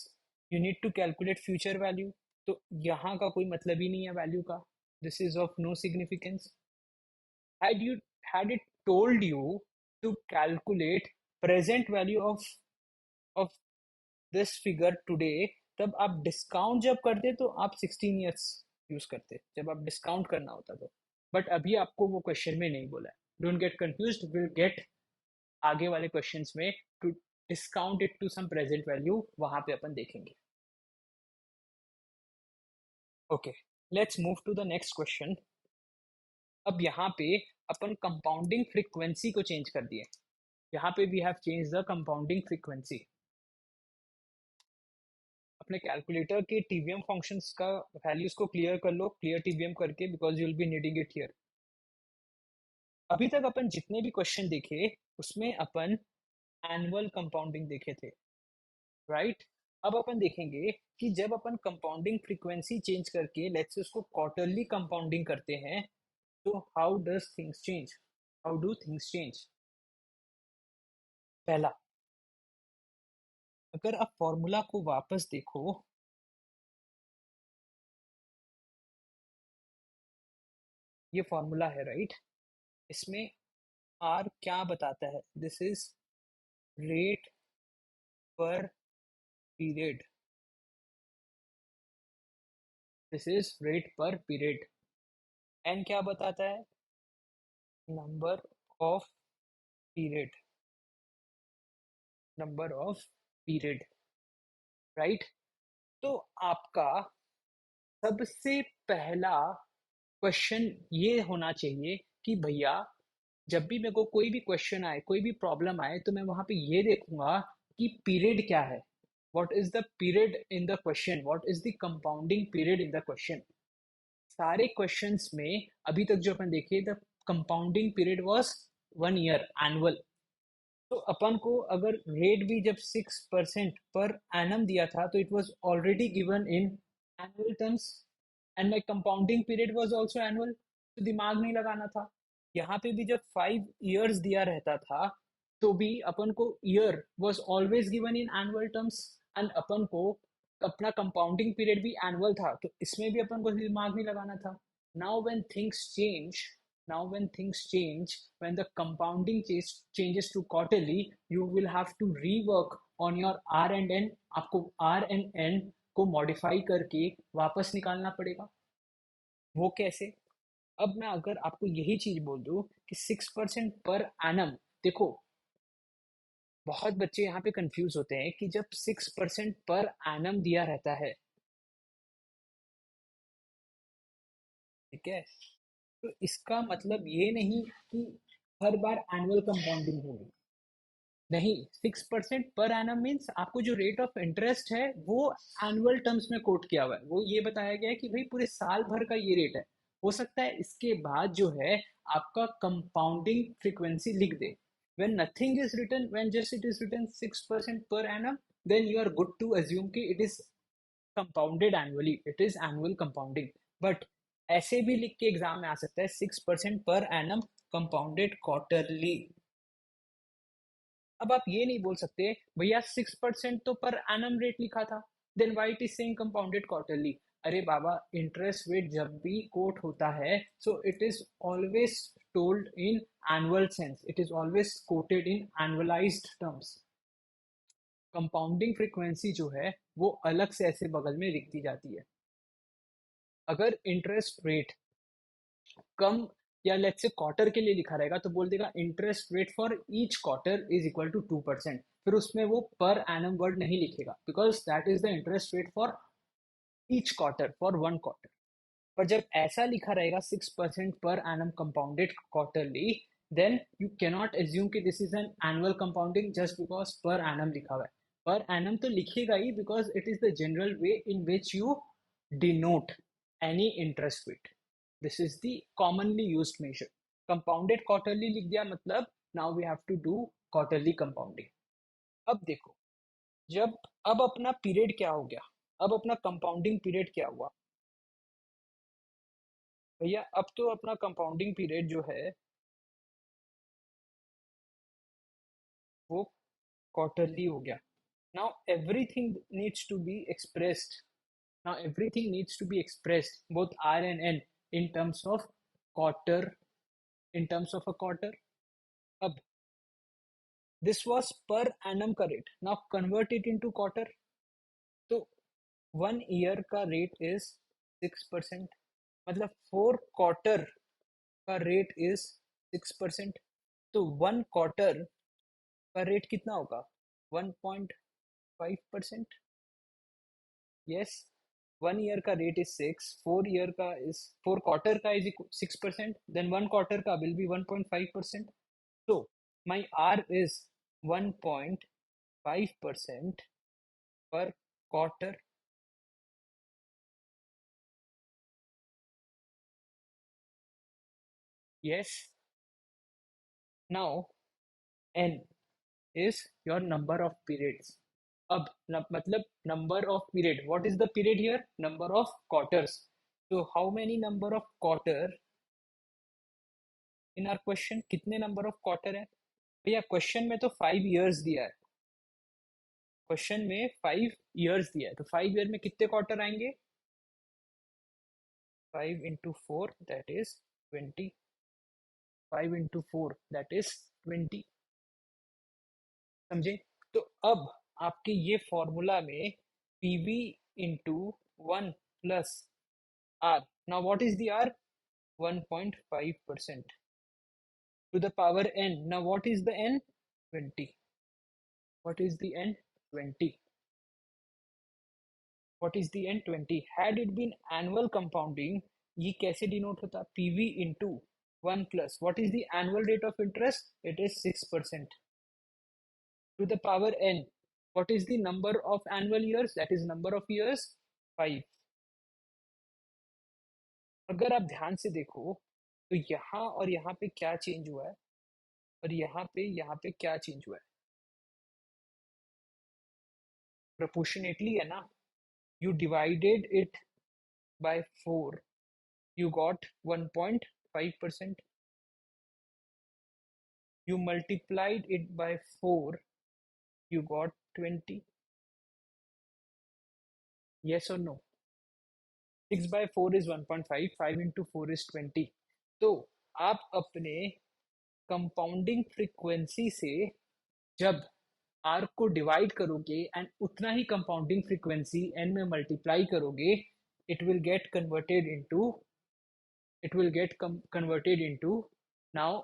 You need to calculate future value. तो यहाँ का कोई मतलब ही नहीं है वैल्यू का. This is of no significance. Had it told you to calculate present value of this figure today, तब आप डिस्काउंट जब करते तो आप 16 years यूज करते जब आप डिस्काउंट करना होता तो, बट अभी आपको वो क्वेश्चन में नहीं बोला है. Don't get confused, will get आगे वाले क्वेश्चंस में to discount it to some present value वहां पे अपन देखेंगे. Okay, let's move to the next question. अब यहाँ पे अपन कंपाउंडिंग फ्रीक्वेंसी को चेंज कर दिए. यहाँ पे we have change the compounding frequency. अपने कैलकुलेटर के टीवीएम फंक्शंस का वैल्यूज को क्लियर कर लो, क्लियर टीवीएम करके, because you will be needing it here. अभी तक अपन जितने भी क्वेश्चन देखे उसमें अपन एनुअल कंपाउंडिंग देखे थे, राइट? अब अपन देखेंगे कि जब अपन कंपाउंडिंग फ्रीक्वेंसी चेंज करके लेट्स से उसको क्वार्टरली कंपाउंडिंग करते हैं, तो how does things change, how do things change. पहला, अगर आप फॉर्मूला को वापस देखो, ये फॉर्मूला है, राइट? इसमें आर क्या बताता है? This is rate per period. This is rate per period. N क्या बताता है? Number of period. Number of period, right? तो आपका सबसे पहला क्वेश्चन ये होना चाहिए कि भैया जब भी मेरे को कोई भी क्वेश्चन आए, कोई भी प्रॉब्लम आए, तो मैं वहां पे ये देखूंगा कि पीरियड क्या है. What is the period in the question, what is the compounding period in the question. सारे क्वेश्चंस में अभी तक जो अपन देखे, the compounding period was 1 year, annual. तो अपन को अगर रेट भी जब 6% पर एनम दिया था, तो it was already given in annual terms, and my compounding period was also annual. तो दिमाग नहीं लगाना था. यहाँ पे भी जब 5 इयर्स दिया रहता था, तो भी अपन को year was always given in annual terms, and अपन को अपना कंपाउंडिंग पीरियड भी एनुअल था, तो इसमें भी अपन को दिमाग नहीं लगाना था. Now when things change, now when things change, when the compounding changes to quarterly, you will have to rework on your r and n. आपको r and n को मॉडिफाई करके वापस निकालना पड़ेगा. वो कैसे? अब मैं अगर आपको यही चीज बोल दूं कि 6% पर एनम, देखो बहुत बच्चे यहाँ पे कंफ्यूज होते हैं कि जब 6% पर एनम दिया रहता है, ठीक है, तो इसका मतलब ये नहीं कि हर बार एनुअल कंपाउंडिंग होगी. नहीं, 6% पर एनम मीन्स आपको जो रेट ऑफ इंटरेस्ट है वो एनुअल टर्म्स में कोट किया हुआ है. वो ये बताया गया है कि भाई पूरे साल भर का ये रेट है. हो सकता है इसके बाद जो है आपका कंपाउंडिंग फ्रीक्वेंसी लिख दे. when nothing is written, when just it is written 6% per annum, then you are good to assume कि it is compounded annually, it is annual compounding. but ऐसे भी लिख के एग्जाम में आ सकता है 6% पर एनम कंपाउंडेड क्वार्टरली. अब आप ये नहीं बोल सकते भैया 6% तो पर एनम रेट लिखा था, then why it is saying compounded quarterly. अरे बाबा, इंटरेस्ट रेट जब भी कोट होता है, so it is always told in annual sense, it is always quoted in annualised terms. Compounding frequency जो है वो अलग से ऐसे बगल में लिख दी जाती है. अगर इंटरेस्ट रेट कम या लेट्स से क्वार्टर के लिए लिखा रहेगा, तो बोल देगा interest rate for each quarter is equal to 2%. फिर उसमें वो पर एनम वर्ड नहीं लिखेगा, because that is the interest rate for each quarter, for one quarter. पर जब ऐसा लिखा रहेगा 6% per annum compounded quarterly, then you cannot assume कि this is an annual compounding just because per annum लिखा हुआ है. पर एनम तो लिखेगा ही, because it is the general way in which you denote any interest rate. This is the commonly used measure. Compounded quarterly लिख दिया, मतलब now we have to do quarterly compounding. अब देखो, जब अब अपना पीरियड क्या हो गया, अब अपना कंपाउंडिंग पीरियड क्या हुआ भैया? अब तो अपना कंपाउंडिंग पीरियड जो है वो क्वार्टरली हो गया. now everything needs to be expressed now everything needs to be expressed, both r and n, in terms of quarter, in terms of a quarter. अब this was per annum का rate, now convert it into quarter. तो 1 year का rate is 6%, मतलब 4 quarter का rate is 6%. तो 1 quarter का rate कितना होगा? 1.5%। यस, 1 ईयर का रेट इज 6, 4 ईयर का इज 4 क्वार्टर का इज 6%, देन 1 क्वार्टर का will be 1.5%। So my R is 1.5% per quarter. Yes. Now N is your number of periods. अब मतलब number of period. What is the period here? Number of quarters. So how many number of quarter in our question? कितने number of quarter है भैया? Question में तो 5 years दिया है, question में 5 years दिया है, तो 5 year में कितने क्वार्टर आएंगे? 5 into 4 that is 20, 5 into 4 that is 20। समझे? तो अब आपके ये फॉर्मूला में PV into 1 plus r, now what is the r? 1.5% to the power n. Now what is the n? 20। What is the n? 20। What is the n? 20। Had it been annual compounding, ये कैसे denote होता? PV into 1 plus what is the annual rate of interest? It is 6%। To the power n, what is the number of annual years? That is number of years 5। अगर आप ध्यान से देखो तो यहाँ और यहाँ पे क्या चेंज हुआ है, और यहाँ पे क्या चेंज हुआ है? प्रोपोर्शनेटली है ना। You divided it by 4, you got 1.5%। You multiplied it by 4, you got 20। Yes or no? 6 by 4 is 1.5, 5 into 4 is 20। तो आप अपने कंपाउंडिंग फ्रीक्वेंसी से जब आर को डिवाइड करोगे एंड उतना ही कंपाउंडिंग फ्रीक्वेंसी एन में मल्टीप्लाई करोगे, it will get converted into now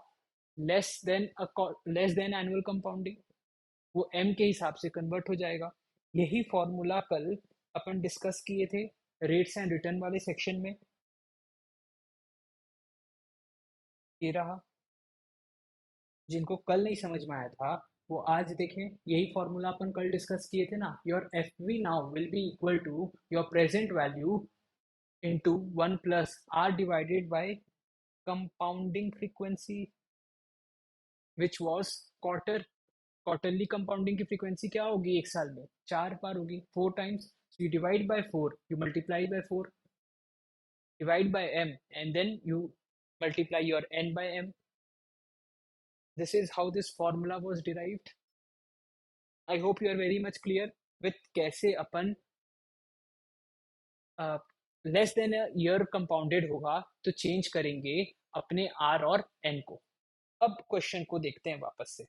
less than annual compounding. वो एम के हिसाब से कन्वर्ट हो जाएगा। यही फॉर्मूला कल अपन डिस्कस किए थे रेट्स एंड रिटर्न वाले सेक्शन में, ये रहा। जिनको कल नहीं समझ में आया था वो आज देखें, यही फॉर्मूला अपन कल डिस्कस किए थे ना। Your F V now will be equal to your present value into 1 plus r divided by compounding frequency which was quarter. Quarterly compounding की फ्रीक्वेंसी क्या होगी एक साल में? 4 बार होगी, 4 times. You divide by 4, you multiply by 4, divide by m, and then you multiply your n by m. This is how this formula was derived. I hope you are very much clear with कैसे अपन less than year compounded होगा तो change करेंगे अपने are और N को। अब question को देखते हैं वापस से।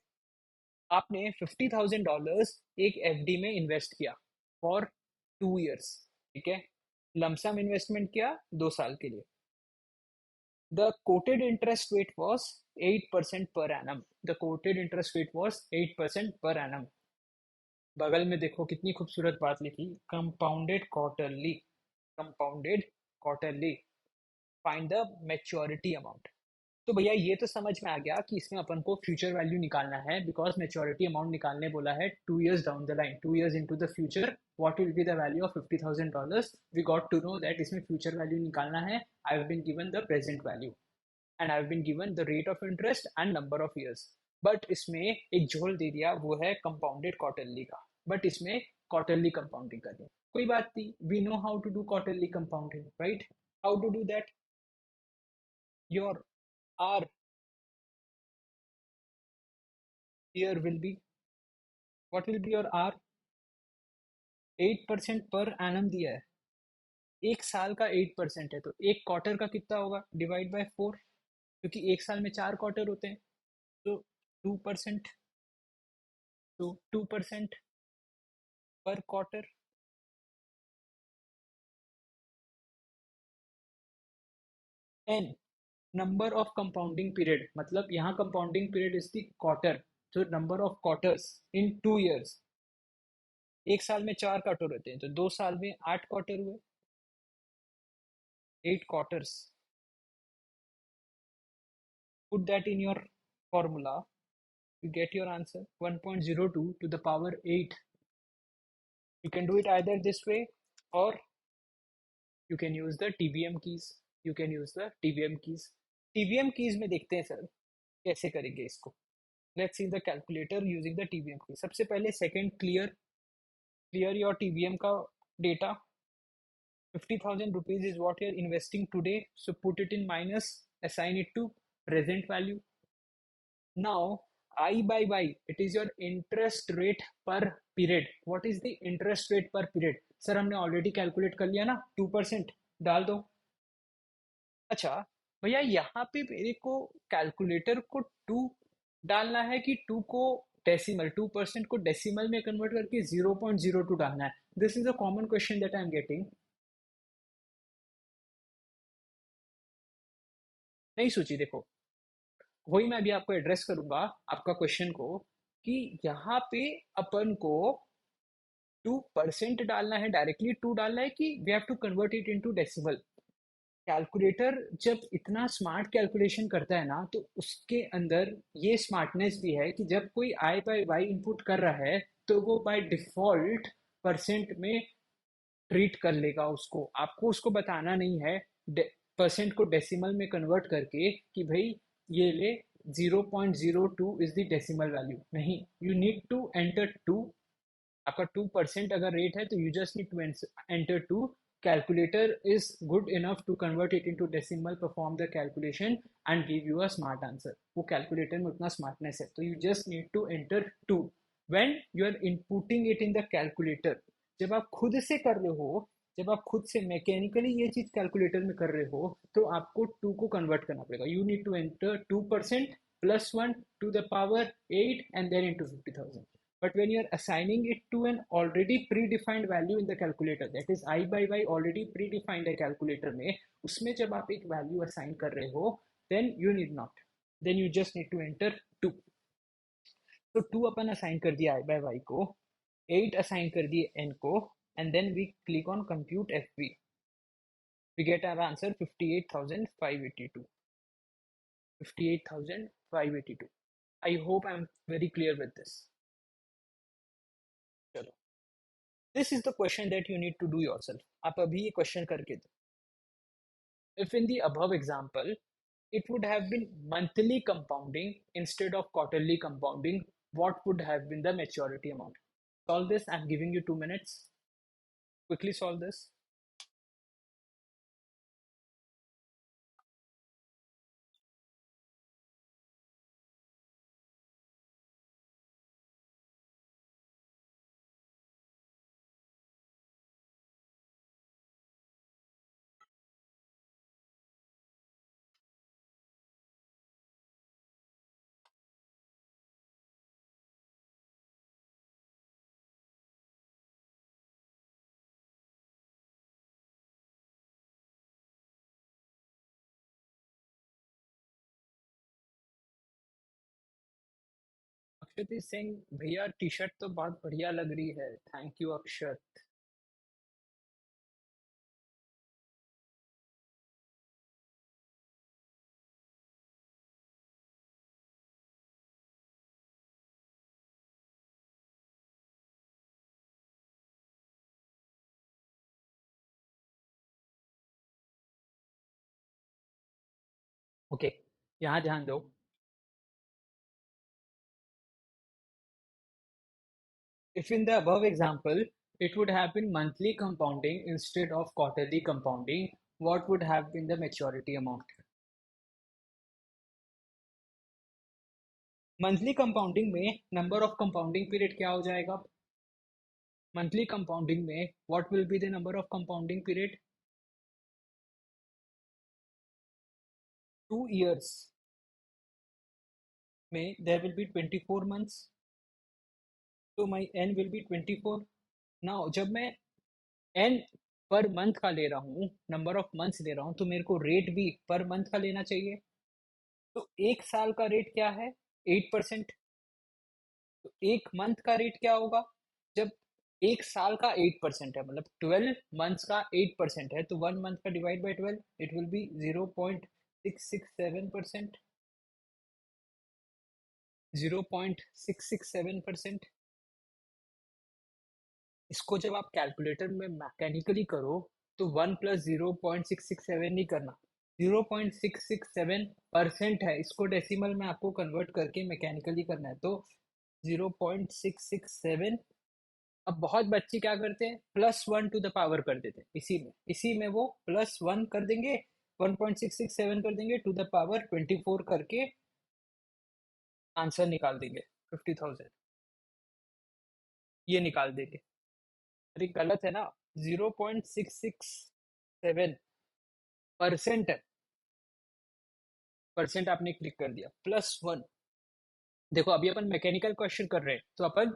आपने $50,000 एक एफडी में इन्वेस्ट किया फॉर 2 years, ठीक है? लमसम इन्वेस्टमेंट किया 2 साल के लिए। The quoted interest rate was 8% per annum. The quoted interest rate was 8% per annum. बगल में देखो कितनी खूबसूरत बात लिखी, compounded quarterly. Compounded quarterly, find the maturity amount. तो भैया ये तो समझ में आ गया कि इसमें अपन को फ्यूचर वैल्यू निकालना है, बिकॉज मैच्योरिटी अमाउंट निकालने बोला है 2 years down the line, 2 years into the future what will be the value of $50,000। We got to know that इसमें फ्यूचर वैल्यू निकालना है। I have been given the present value and I've been given the rate of interest and number of years। But इसमें एक झोल दे दिया, वो है कंपाउंडेड क्वार्टरली का, बट इसमें क्वार्टरली कंपाउंडिंग करनी है। कोई बात नहीं, we know how to do quarterly compounding, right? How to do that? Your r here will be, what will be your R? 8% per annum दिया है, एक साल का 8% है, तो एक क्वार्टर का कितना होगा? डिवाइड बाय 4, क्योंकि एक साल में 4 क्वार्टर होते हैं। तो 2%, तो 2% पर क्वार्टर। N, number of compounding period, मतलब यहाँ compounding period is the quarter. तो number of quarters in 2 years, एक साल में 4 क्वार्टर होते हैं, तो 2 साल में 8 क्वार्टर हुए, 8 quarters. Put that in your formula, you get your answer 1.02 to the power 8. You can do it either this way, or you can use the TVM keys. You can use the TVM keys. TVM keys में देखते हैं sir कैसे करेंगे इसको. Let's see the calculator using the TVM key. सबसे पहले second, clear your TVM का data. 50,000 rupees is what you're investing today, so put it in minus, assign it to present value. Now I by Y, it is your interest rate per period. What is the interest rate per period? Sir हमने already calculate कर लिया ना, 2% डाल दो. अच्छा भैया, यहाँ पे मेरे को कैलकुलेटर को 2 डालना है कि 2 को डेसिमल, 2% को डेसिमल में कन्वर्ट करके 0.02 डालना है? This is a common question that I am getting. नहीं सोची, देखो वही मैं अभी आपको एड्रेस करूंगा आपका क्वेश्चन को, कि यहाँ पे अपन को 2% डालना है, डायरेक्टली 2 डालना है, कि we have to convert it into decimal. Calculator जब इतना स्मार्ट कैलकुलेशन करता है ना, तो उसके अंदर ये स्मार्टनेस भी है कि जब कोई आई बाय वाई इनपुट कर रहा है, तो वो बाय डिफॉल्ट परसेंट में ट्रीट कर लेगा उसको. आपको उसको बताना नहीं है परसेंट को डेसिमल में कन्वर्ट करके कि भाई ये ले 0.02 इज द डेसिमल वैल्यू. नहीं, यू नीड टू एंटर 2. आपका 2% अगर रेट है, तो you just need to enter 2. Calculator is good enough to convert it into decimal, perform the calculation and give you a smart answer. वो calculator में उतना smartness है, तो you just need to enter 2 when you are inputting it in the calculator. जब आप खुद से कर रहे हो, जब आप खुद से मैकेनिकली ये चीज कैलकुलेटर में कर रहे हो, तो आपको 2 को कन्वर्ट करना पड़ेगा. You need to enter 2% plus 1 to the power 8 and then into 50,000. But when you're assigning it to an already predefined value in the calculator, that is I by Y already predefined है calculator में, उसमें जब आप एक value assign कर रहे हो, then you need not, then you just need to enter 2. तो 2 अपन assign कर दिया I by Y को, 8 assign कर दिए N को, and then we click on compute FV. We get our answer 58,582. 58,582. I hope I'm very clear with this. चलो, this is the question that you need to do yourself. आप अभी ये question करके दो. If in the above example, it would have been monthly compounding instead of quarterly compounding, what would have been the maturity amount? Solve this. I'm giving you 2 minutes. Quickly solve this. Akshat is saying, भैया T shirt तो बहुत बढ़िया लग रही है. Thank you Akshat. Okay, यहाँ ध्यान दो. If in the above example, it would have been monthly compounding instead of quarterly compounding, what would have been the maturity amount? Monthly compounding में नंबर ऑफ कंपाउंडिंग पीरियड क्या हो जाएगा? Monthly compounding में what will be the number of compounding period? 2 years में there will be 24 months, so my n will be 24. now जब मैं n per month का ले रहा हूँ, नंबर ऑफ मंथ्स ले रहा हूँ, तो मेरे को रेट भी पर मंथ का लेना चाहिए. तो एक साल का रेट क्या है? 8%. तो एक मंथ का रेट क्या होगा? जब एक साल का 8% है, मतलब 12 मंथ्स का 8% है, तो 1 मंथ का divide by 12, it will be 0.667%। 0.667%। इसको जब आप कैलकुलेटर में मैकेनिकली करो तो 1 + 0.667 नहीं करना, 0.667% है, इसको डेसिमल में आपको कन्वर्ट करके मैकेनिकली करना है, तो 0.667। अब बहुत बच्चे क्या करते हैं, +1 टू द पावर कर देते हैं, इसी में वो +1 कर देंगे, 1.667 कर देंगे, टू द पावर 24 करके आंसर निकाल देंगे, 50,000 ये निकाल देंगे। अरे गलत है ना, 0.667% है, परसेंट आपने क्लिक कर दिया, +1। देखो अभी अपन मैकेनिकल क्वेश्चन कर रहे हैं, तो अपन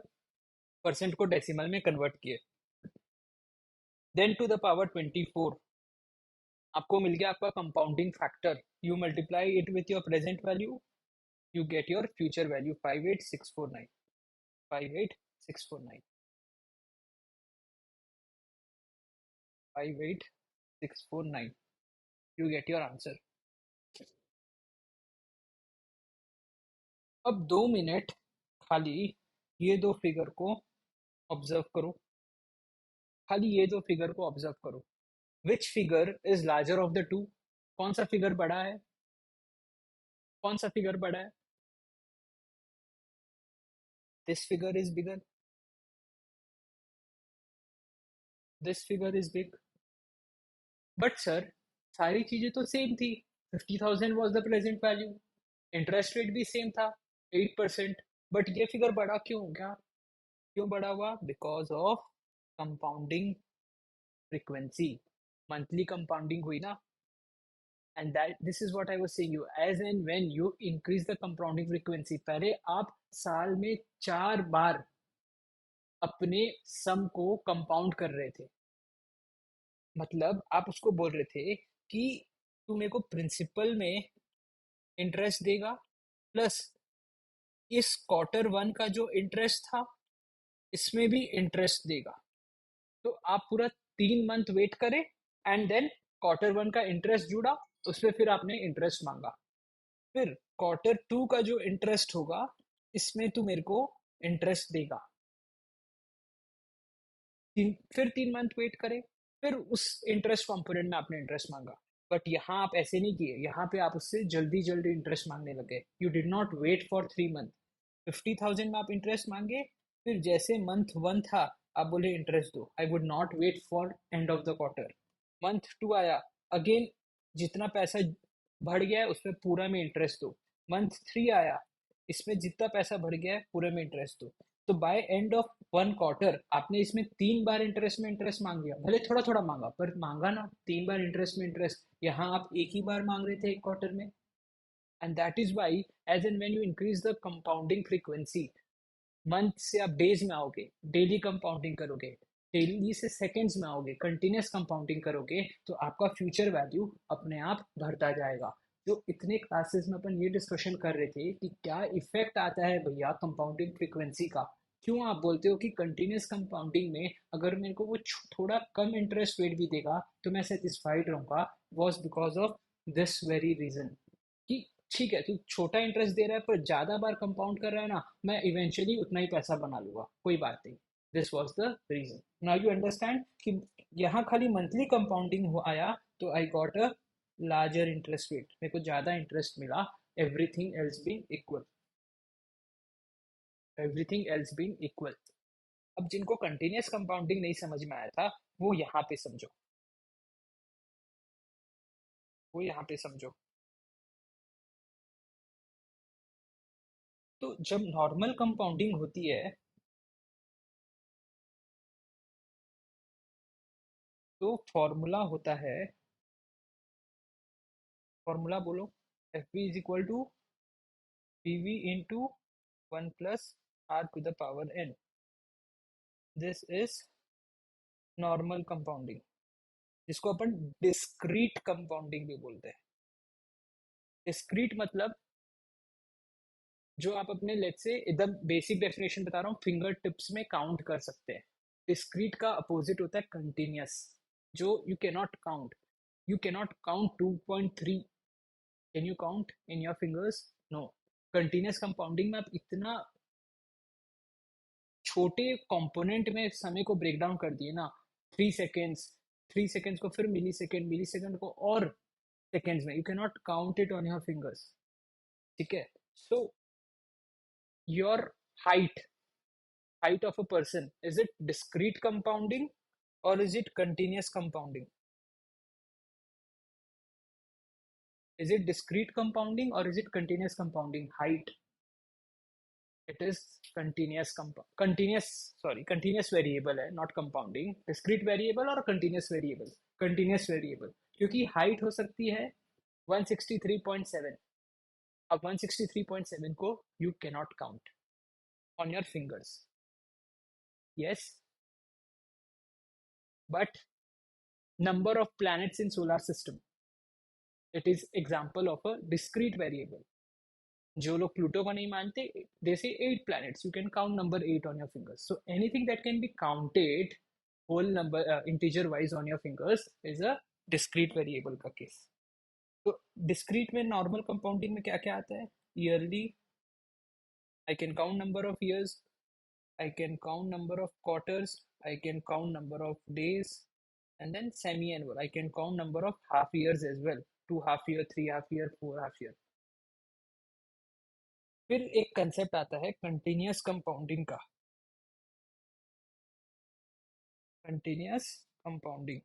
परसेंट को डेसिमल में कन्वर्ट किए, देन टू द पावर 24 आपको मिल गया आपका compounding factor, you multiply it with your present value, you get your future value 58649। 58649। 58649, you get your answer. अब 2 मिनट खाली ये दो फिगर को ऑब्जर्व करो, खाली ये दो फिगर को ऑब्जर्व करो। Which figure is larger of the two? कौन सा फिगर बड़ा है? कौन सा फिगर बड़ा है? This figure is bigger, this figure is big. But sir सारी चीजें तो सेम थी, 50,000 was the present value, interest rate भी सेम था, 8%, बट ये फिगर बड़ा क्यों हो गया? क्यों बड़ा हुआ? Because of compounding frequency, monthly compounding हुई ना। And that this is what I was saying you, as and when you increase the compounding frequency, पहले आप साल में 4 बार अपने सम को कंपाउंड कर रहे थे, मतलब आप उसको बोल रहे थे कि तू मेरे को प्रिंसिपल में इंटरेस्ट देगा, प्लस इस Q1 का जो इंटरेस्ट था इसमें भी इंटरेस्ट देगा। तो आप पूरा 3 मंथ वेट करें, एंड देन Q1 का इंटरेस्ट जुड़ा, उसमें फिर आपने इंटरेस्ट मांगा, फिर Q2 का जो इंटरेस्ट होगा इसमें तू मेरे को इंटरेस्ट देगा, फिर 3 मंथ वेट करे, फिर उस इंटरेस्ट कंपोनेंट में आपने इंटरेस्ट मांगा। बट यहाँ आप ऐसे नहीं किए, यहाँ पे आप उससे जल्दी जल्दी इंटरेस्ट मांगने लगे, you did not wait for 3 month. 50,000 में आप इंटरेस्ट मांगे, फिर जैसे मंथ 1 था आप बोले इंटरेस्ट दो, I would not wait for end of the quarter. Month 2 आया, अगेन जितना पैसा बढ़ गया है उसमें पूरा में इंटरेस्ट दो। मंथ 3 आया, इसमें जितना पैसा बढ़ गया है पूरे में इंटरेस्ट दो। तो बाय एंड ऑफ 1 क्वार्टर आपने इसमें 3 बार इंटरेस्ट में इंटरेस्ट मांग लिया, भले थोड़ा थोड़ा मांगा पर मांगा ना, 3 बार इंटरेस्ट में इंटरेस्ट। यहाँ आप एक ही बार मांग रहे थे 1 क्वार्टर में। And that is why as and when you increase the compounding frequency, month से आप डेज में आओगे, डेली कंपाउंडिंग करोगे, डेली से सेकेंड्स में आओगे, कंटिन्यूस कंपाउंडिंग करोगे, तो आपका फ्यूचर वैल्यू अपने आप बढ़ता जाएगा। जो इतने क्लासेस में अपन ये डिस्कशन कर रहे थे कि क्या इफेक्ट आता है भैया कंपाउंडिंग फ्रीक्वेंसी का, क्यों आप बोलते हो कि कंटिन्यूस कंपाउंडिंग में अगर मेरे को वो थोड़ा कम इंटरेस्ट रेट भी देगा तो मैं सेटिस्फाइड रहूंगा, was because of this very reason, कि ठीक है तू छोटा इंटरेस्ट दे रहा है पर ज्यादा बार कंपाउंड कर रहा है ना, मैं इवेंचुअली उतना ही पैसा बना लूंगा, कोई बात नहीं। This was the reason. Now you understand कि यहाँ खाली मंथली कंपाउंडिंग हो आया तो I got a larger interest rate, मेरे को ज्यादा इंटरेस्ट मिला, everything else being equal, everything else being equal. अब जिनको कंटिन्यूस कंपाउंडिंग नहीं समझ में आया था वो यहाँ पे समझो, वो यहाँ पे समझो। तो जब नॉर्मल कंपाउंडिंग होती है तो फॉर्मूला होता है, फॉर्मूला बोलो, F V is equal to P V into 1 + r⁴ this is normal compounding, जिसको अपन डिस्क्रीट कंपाउंडिंग भी बोलते हैं। डिस्क्रीट मतलब जो आप अपने लेट्स से एकदम बेसिक डेफिनेशन बता रहा हूँ, फिंगर टिप्स में काउंट कर सकते हैं। डिस्क्रीट का अपोजिट होता है कंटिन्यूअस, जो you can not count. You can not count 2.3। Can you count in your fingers? No. Continuous compounding में आप इतना छोटे कंपोनेंट में समय को ब्रेक डाउन कर दिए ना, 3 सेकेंड्स, 3 सेकेंड्स को फिर मिली सेकेंड, मिली सेकेंड को और सेकेंड्स में, you can not count it on your fingers. ठीक है? So your height, height of a person, is it discrete compounding or is it continuous compounding? Is it discrete compounding or is it continuous compounding? Height, it is continuous continuous variable है, not compounding. Discrete variable or continuous variable? Continuous variable, क्योंकि height हो सकती है 163.7। अब 163.7 को you cannot count on your fingers. Yes, but number of planets in solar system, it is example of a discrete variable. जो लोग Pluto को नहीं मानते, दे से 8 planets, you can count number 8 on your fingers. So anything that can be counted whole number integer wise on your fingers is a discrete variable का case. तो discrete में normal compounding में क्या क्या आता है? Yearly, I can count number of years, I can count number of quarters, I can count number of days, and then semi-annual, I can count number of half years as well, 2 half year, 3 half year, 4 half year। फिर एक concept आता है continuous compounding का। Continuous compounding,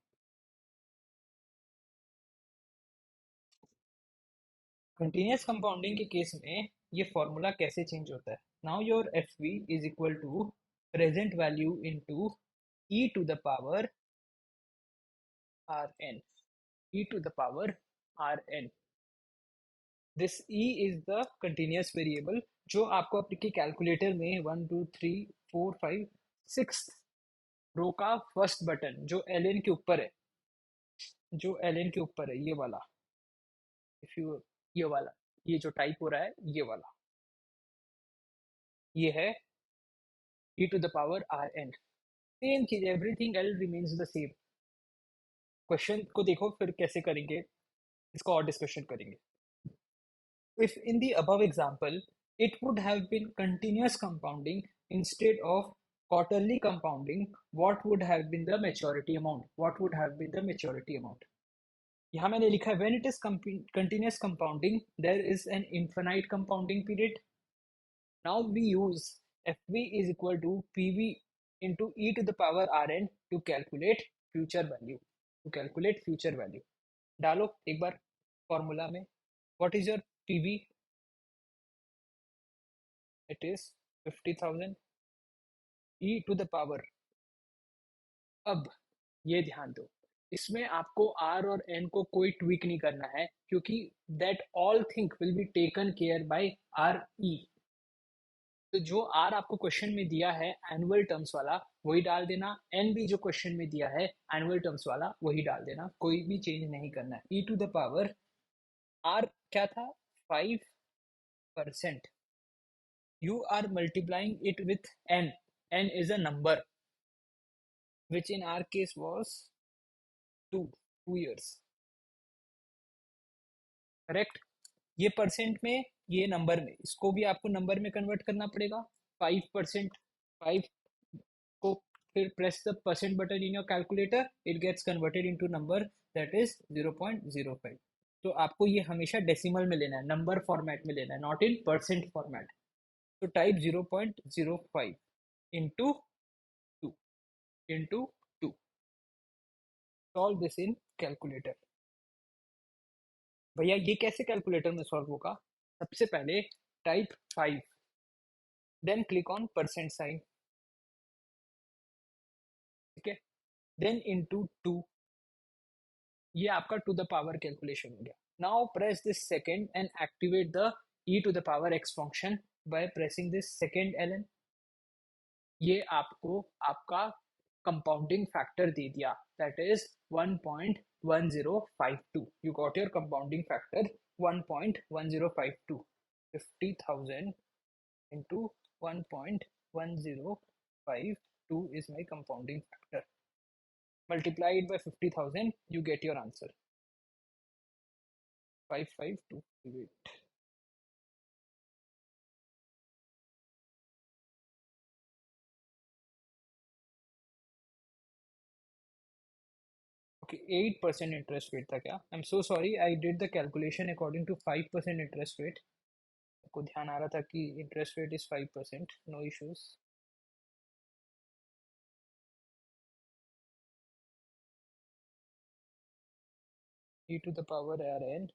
continuous compounding के case में ये formula कैसे change होता है? Now your F V is equal to present value into e to the power r n, e to the power r n. This e is the continuous variable जो आपको आपके calculator में 1 2 3 4 5 6 रो का first button जो L N के ऊपर है, जो एल एन के ऊपर है, ये वाला, इफ यू, ये वाला, ये जो टाइप हो रहा है, ये वाला, ये है e to the power rn। Same चीज, everything else remains the same. Question को देखो फिर कैसे करेंगे, इसको और डिस्कशन करेंगे। If in the above example it would have been continuous compounding instead of quarterly compounding, what would have been the maturity amount? What would have been the maturity amount? यहाँ मैंने लिखा है when it is continuous compounding there is an infinite compounding period. Now we use fv is equal to pv into e to the power rn to calculate future value, to calculate future value। डालो एक बार formula में, what is your pv? It is 50,000 e to the power। अब ये ध्यान दो, इसमें आपको r और n को कोई ट्वीक नहीं करना है क्योंकि that all thing will be taken care by re। तो जो r आपको क्वेश्चन में दिया है एनुअल टर्म्स वाला वही डाल देना, n भी जो क्वेश्चन में दिया है एनुअल टर्म्स वाला वही डाल देना, कोई भी चेंज नहीं करना है। e to the power r क्या था? 5%। you are multiplying it with n is a number which in our case was 2 years, correct? ये परसेंट में, ये नंबर में, इसको भी आपको नंबर में कन्वर्ट करना पड़ेगा। 5%, 5 को फिर press the percent button in your calculator, it gets converted into number that is 0.05। तो आपको ये हमेशा डेसिमल में लेना है, नंबर फॉर्मेट में लेना है, नॉट इन परसेंट फॉर्मेट। तो type 0.05 into 2 into 2, solve this in calculator. भैया ये कैसे कैलकुलेटर में सॉल्व होगा? सबसे पहले type 5, then click on percent sign, ठीक है, देन इनटू 2, ये आपका टू द पावर कैलकुलेशन हो गया। Now press this second and activate the e to the power x function by pressing this second ln। ये आपको आपका कंपाउंडिंग फैक्टर दे दिया, that is 1.1052। You got your compounding factor 1.1052। 50,000 into 1.1052 is my compounding factor. Multiply it by 50,000, you get your answer. 55258. Okay, 8% interest rate था क्या? I'm so sorry, I did the calculation according to 5% interest rate. को ध्यान आ रहा था कि interest rate is 5%. No issues. E to the power rn,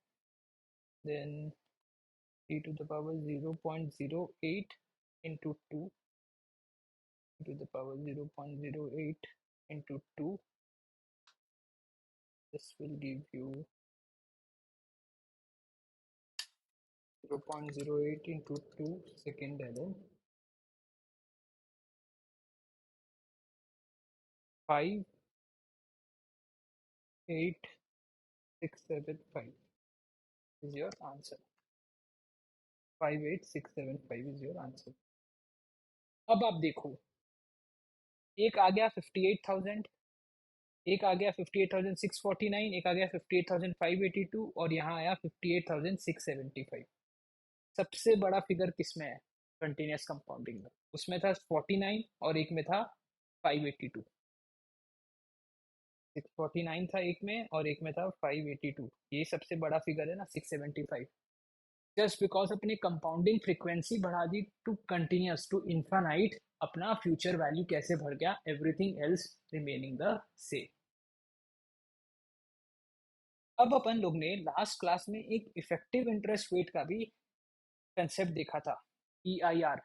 then e to the power 0.08 into 2, e to the power 0.08 into 2. This will give you 0.08 into 2 second ln 58675 is your answer. 58675 is your answer. अब आप देखो, एक आ गया 58,000, एक आ गया 58,649, एक आ गया 58,582 और यहाँ आया 58,675. सबसे बड़ा फिगर किसमें है कंटिन्यूस कंपाउंडिंग में? उसमें था 49 और एक में था 582. 649 था एक में और एक में था 582. ये सबसे बड़ा फिगर है ना 675. जस्ट बिकॉज अपने कंपाउंडिंग फ्रीक्वेंसी बढ़ा दी टू कंटिन्यूस टू इन्फानाइट, अपना फ्यूचर वैल्यू कैसे बढ़ गया, everything else remaining the same. अब अपन लोग ने लास्ट क्लास में एक इफेक्टिव इंटरेस्ट रेट का भी कंसेप्ट देखा था, EIR,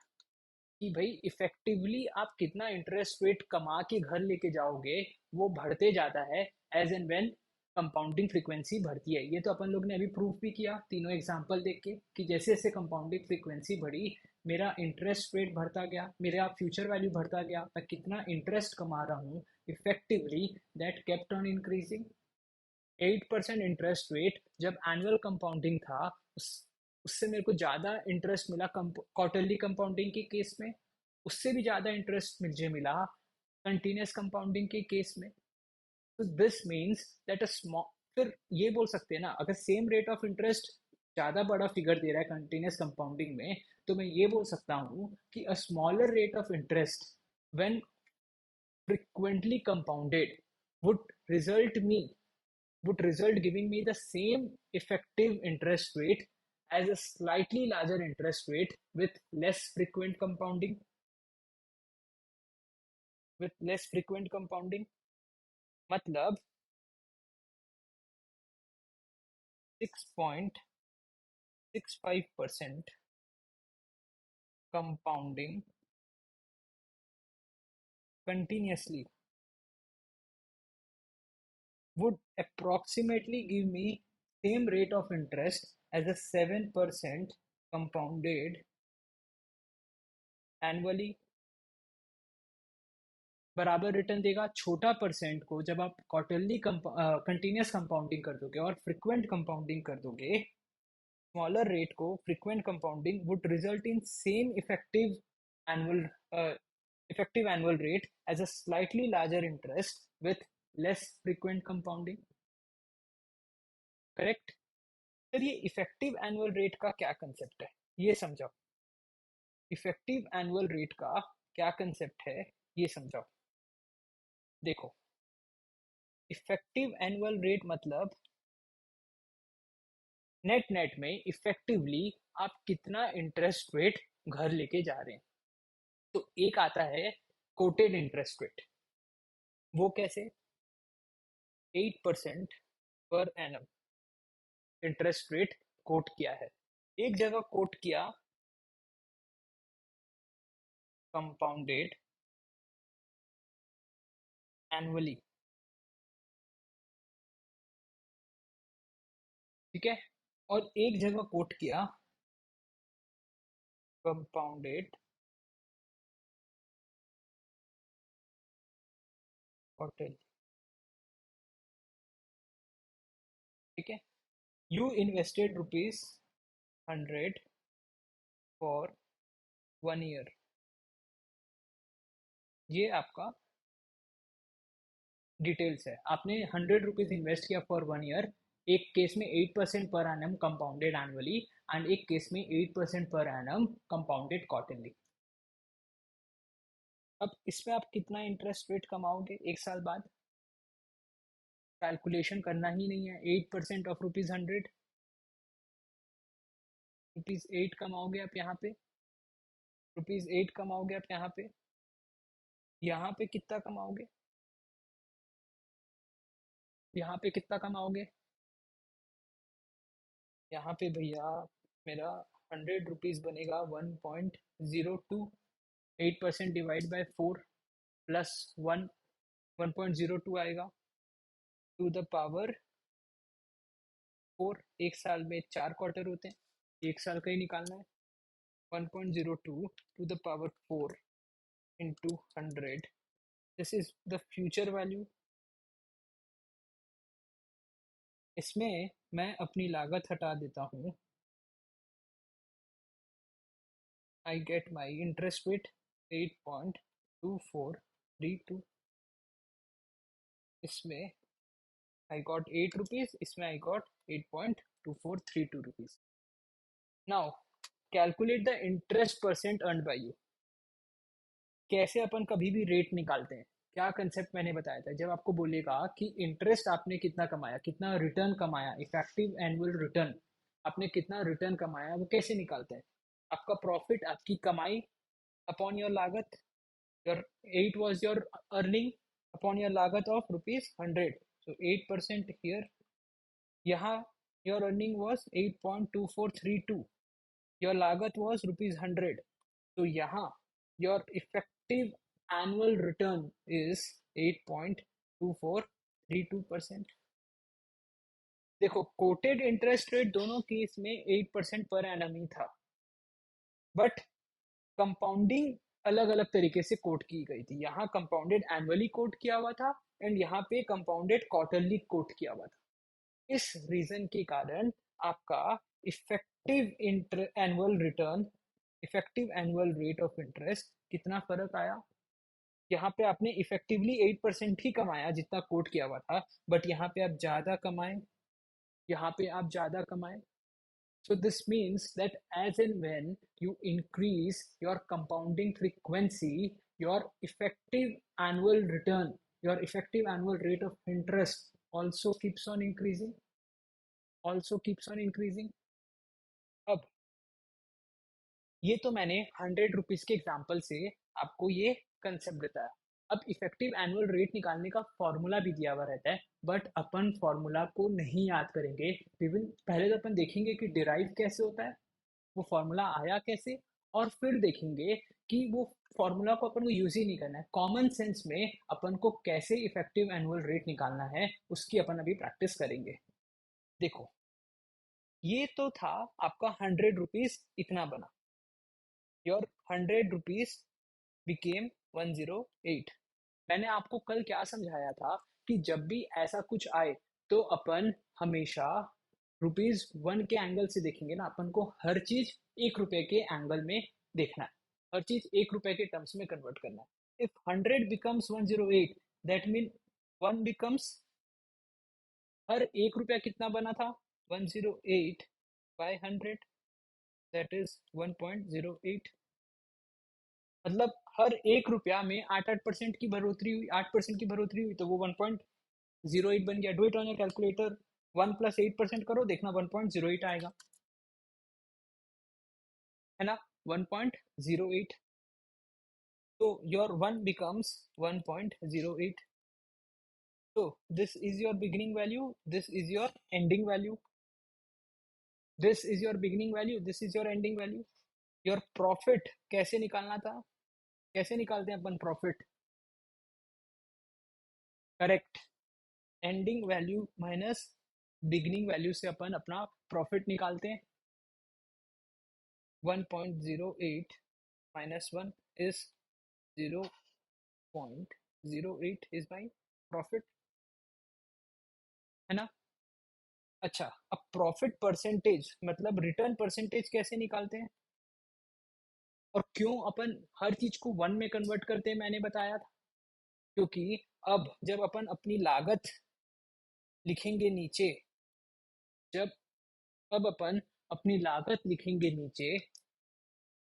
कि भाई इफेक्टिवली आप कितना इंटरेस्ट रेट कमा के घर लेके जाओगे वो बढ़ते जाता है as and when compounding frequency बढ़ती है. ये तो अपन लोग ने अभी प्रूफ भी किया तीनों एग्जांपल देख के कि जैसे जैसे कंपाउंडिंग फ्रीक्वेंसी बढ़ी मेरा इंटरेस्ट रेट बढ़ता गया, मेरा फ्यूचर वैल्यू बढ़ता गया, मैं कितना इंटरेस्ट कमा रहा हूँ effectively that kept on increasing. 8% interest rate जब एनुअल कंपाउंडिंग था उससे मेरे को ज़्यादा इंटरेस्ट मिला क्वार्टरली कंपाउंडिंग के केस में, उससे भी ज़्यादा इंटरेस्ट मुझे मिला कंटिन्यूस कंपाउंडिंग के केस में. तो this means that a small, फिर ये बोल सकते हैं ना अगर सेम रेट ऑफ इंटरेस्ट ज़्यादा बड़ा फिगर दे रहा है कंटिन्यूस कंपाउंडिंग में तो मैं ये बोल सकता हूँ कि a smaller rate of interest when frequently compounded would result me would result giving me the same effective interest rate as a slightly larger interest rate with less frequent compounding. With less frequent compounding मतलब 6.65% compounding continuously would approximately give me same rate of interest as a 7% compounded annually. बराबर return देगा छोटा percent को जब आप quarterly continuous compounding कर दोगे और फ्रीक्वेंट कंपाउंडिंग कर दोगे. स्मॉलर रेट को frequent compounding would result in same annual effective annual rate as a slightly larger interest with less frequent compounding. Correct. Sir ये इफेक्टिव एनुअल रेट का क्या concept है ये समझाओ. इफेक्टिव एनुअल रेट का क्या कंसेप्ट है ये समझाओ. देखो, इफेक्टिव एनुअल रेट मतलब नेट नेट में इफेक्टिवली आप कितना इंटरेस्ट रेट घर लेके जा रहे हैं. तो एक आता है कोटेड इंटरेस्ट रेट. वो कैसे? 8% per annum interest rate quote किया है. एक जगह कोट किया कंपाउंडेड एनुअली. ठीक है. और एक जगह कोट किया कंपाउंडेड क्वार्टरली. ठीक है. You invested rupees 100 for 1 year. ये आपका डिटेल्स है। आपने 100 रुपीज इन्वेस्ट किया फॉर 1 ईयर। एक केस में 8% per annum compounded annually and एक केस में 8% पर एनम कंपाउंडेड क्वार्टरली। अब इसमें आप कितना इंटरेस्ट रेट कमाओगे 1 साल बाद? कैलकुलेशन करना ही नहीं है। 8% ऑफ ₹100, ₹8 कमाओगे आप यहाँ पे। ₹8 कमाओगे आप यहाँ पे। यहाँ पे कितना कमाओगे? यहाँ पे कितना कमाओगे? यहाँ पे भैया मेरा 100 रुपीज बनेगा 1.02। 8% डिवाइड बाय 4 प्लस 1.02 आएगा टू द पावर 4। एक साल में 4 क्वार्टर होते हैं, एक साल का ही निकालना है। 1.02 to the power 4 into 100, this is the future value. इसमें मैं अपनी लागत हटा देता हूँ। I get my interest rate 8.2432। इसमें आई गॉट 8 रुपीज, इसमें I got 8.2432 rupees. Now calculate the interest percent earn by you. कैसे अपन कभी भी रेट निकालते हैं? क्या कंसेप्ट मैंने बताया था, जब आपको बोलेगा कि इंटरेस्ट आपने कितना कमाया, कितना रिटर्न कमाया, इफेक्टिव एनुअल रिटर्न, आपने कितना रिटर्न कमाया, वो कैसे निकालते हैं? आपका प्रॉफिट, आपकी कमाई अपॉन योर लागत। Your 8 was your earning upon your लागत of ₹100, so 8% here। यहाँ your earning was 8.2432, your लागत was ₹100, तो यहाँ your effective annual return is 8.2432%। देखो, कोटेड इंटरेस्ट रेट दोनों केस में 8% पर एनम ही था, बट कंपाउंडिंग अलग अलग तरीके से कोट की गई थी। यहाँ कंपाउंडेड एनुअली कोट किया हुआ था एंड यहाँ पे कंपाउंडेड क्वार्टरली कोट किया हुआ था। इस रीजन के कारण आपका effective annual return, effective annual rate of interest कितना फर्क आया? यहाँ पे आपने इफेक्टिवली 8% ही कमाया जितना कोट किया हुआ था, बट यहाँ पे आप ज्यादा कमाए, यहाँ पे आप ज्यादा कमाए। So this means that as and when you increase your compounding frequency, your effective annual return, your effective annual rate of interest also keeps on increasing, also keeps on increasing। अब ये तो मैंने 100 रुपीज के example से आपको ये concept बताया। अब इफेक्टिव एनुअल रेट निकालने का फॉर्मूला भी दिया हुआ रहता है, बट अपन फॉर्मूला को नहीं याद करेंगे। पहले तो अपन देखेंगे कि डिराइव कैसे होता है, वो फॉर्मूला आया कैसे, और फिर देखेंगे कि वो फॉर्मूला को अपन को यूज ही नहीं करना है, कॉमन सेंस में अपन को कैसे इफेक्टिव एनुअल रेट निकालना है उसकी अपन अभी प्रैक्टिस करेंगे। देखो, ये तो था आपका 100 रुपीज, इतना बना। Your 100 rupees became 108। मैंने आपको कल क्या समझाया था कि जब भी ऐसा कुछ आए तो अपन हमेशा ₹1 के एंगल से देखेंगे ना। अपन को हर चीज ₹1 के एंगल में देखना है, हर चीज ₹1 के टर्म्स में कन्वर्ट करना है। If 100 becomes 108, that mean 1 becomes, हर ₹1 कितना बना था? 108 बाय 100, दैट इज 1.08। मतलब हर ₹1 में 8% की बढ़ोतरी हुई, 8% की बढ़ोतरी हुई, तो वो 1.08 बन गया। Do it on your calculator. 1 + 8% करो, देखना 1.08 आएगा, है ना? 1.08। तो योर 1 बिकम्स 1.08। तो this is your beginning value, this is your ending value, this is your beginning value, this is your ending value. Your profit कैसे निकालना था? कैसे निकालते हैं अपन profit? Correct, ending value minus beginning value से अपन अपना प्रॉफिट निकालते हैं। 1.08 minus 1 is 0.08 is my profit, है ना? अच्छा, अब प्रॉफिट परसेंटेज मतलब रिटर्न परसेंटेज कैसे निकालते हैं? और क्यों अपन हर चीज को वन में कन्वर्ट करते हैं मैंने बताया था, क्योंकि अब जब अपन अपनी लागत लिखेंगे नीचे, जब अब अपन अपनी लागत लिखेंगे नीचे,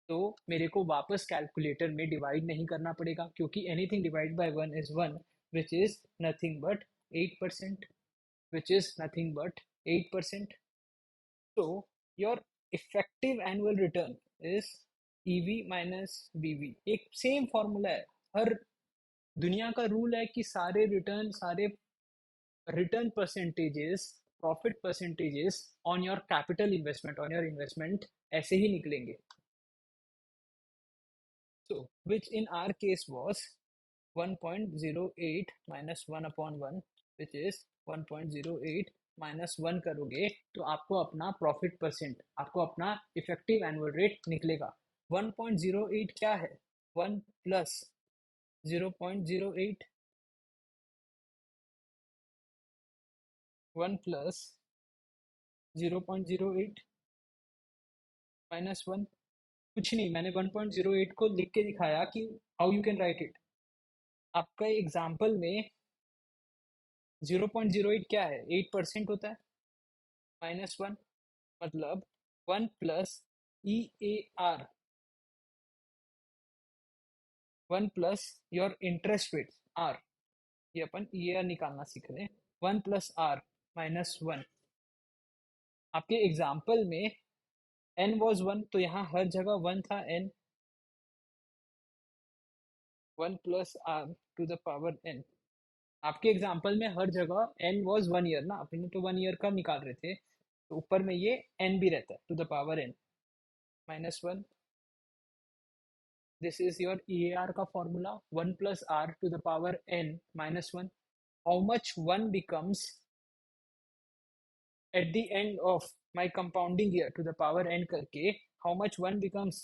तो मेरे को वापस कैलकुलेटर में डिवाइड नहीं करना पड़ेगा, क्योंकि anything divide by one is one, which is nothing but 8%, which is nothing but 8%. So your effective annual return is EV minus BV. एक सेम फॉर्मूला है, हर दुनिया का रूल है कि सारे return percentages, profit percentages on your capital investment, on your investment ऐसे ही निकलेंगे. So which in our case was 1.08 minus 1 upon 1, which is 1.08 minus one करोगे तो आपको अपना प्रॉफिट परसेंट, आपको अपना इफेक्टिव एनुअल रेट निकलेगा. 1.08 क्या है? 1 प्लस 0.08, 1 प्लस 0.08 माइनस वन. कुछ नहीं, मैंने 1.08 को लिख के दिखाया कि how you can write it. आपका एग्जाम्पल में 0.08 क्या है? 8% होता है, माइनस वन, मतलब 1 plus E A R, 1 plus your interest rate r, ये अपन ई ए आर निकालना सीख रहे हैं. 1 प्लस आर माइनस वन. आपके एग्जाम्पल में एन वॉज वन, तो यहाँ हर जगह वन था, n. 1 plus r to the power n. आपके एग्जाम्पल में हर जगह एन वॉज 1 ईयर ना, अपने तो 1 ईयर का निकाल रहे थे, तो ऊपर में ये एन भी रहता है, to the power n minus one. This is your EAR का formula, 1 plus R to the power n minus 1. How much 1 becomes at the end of my compounding year to the power n करके, how much 1 becomes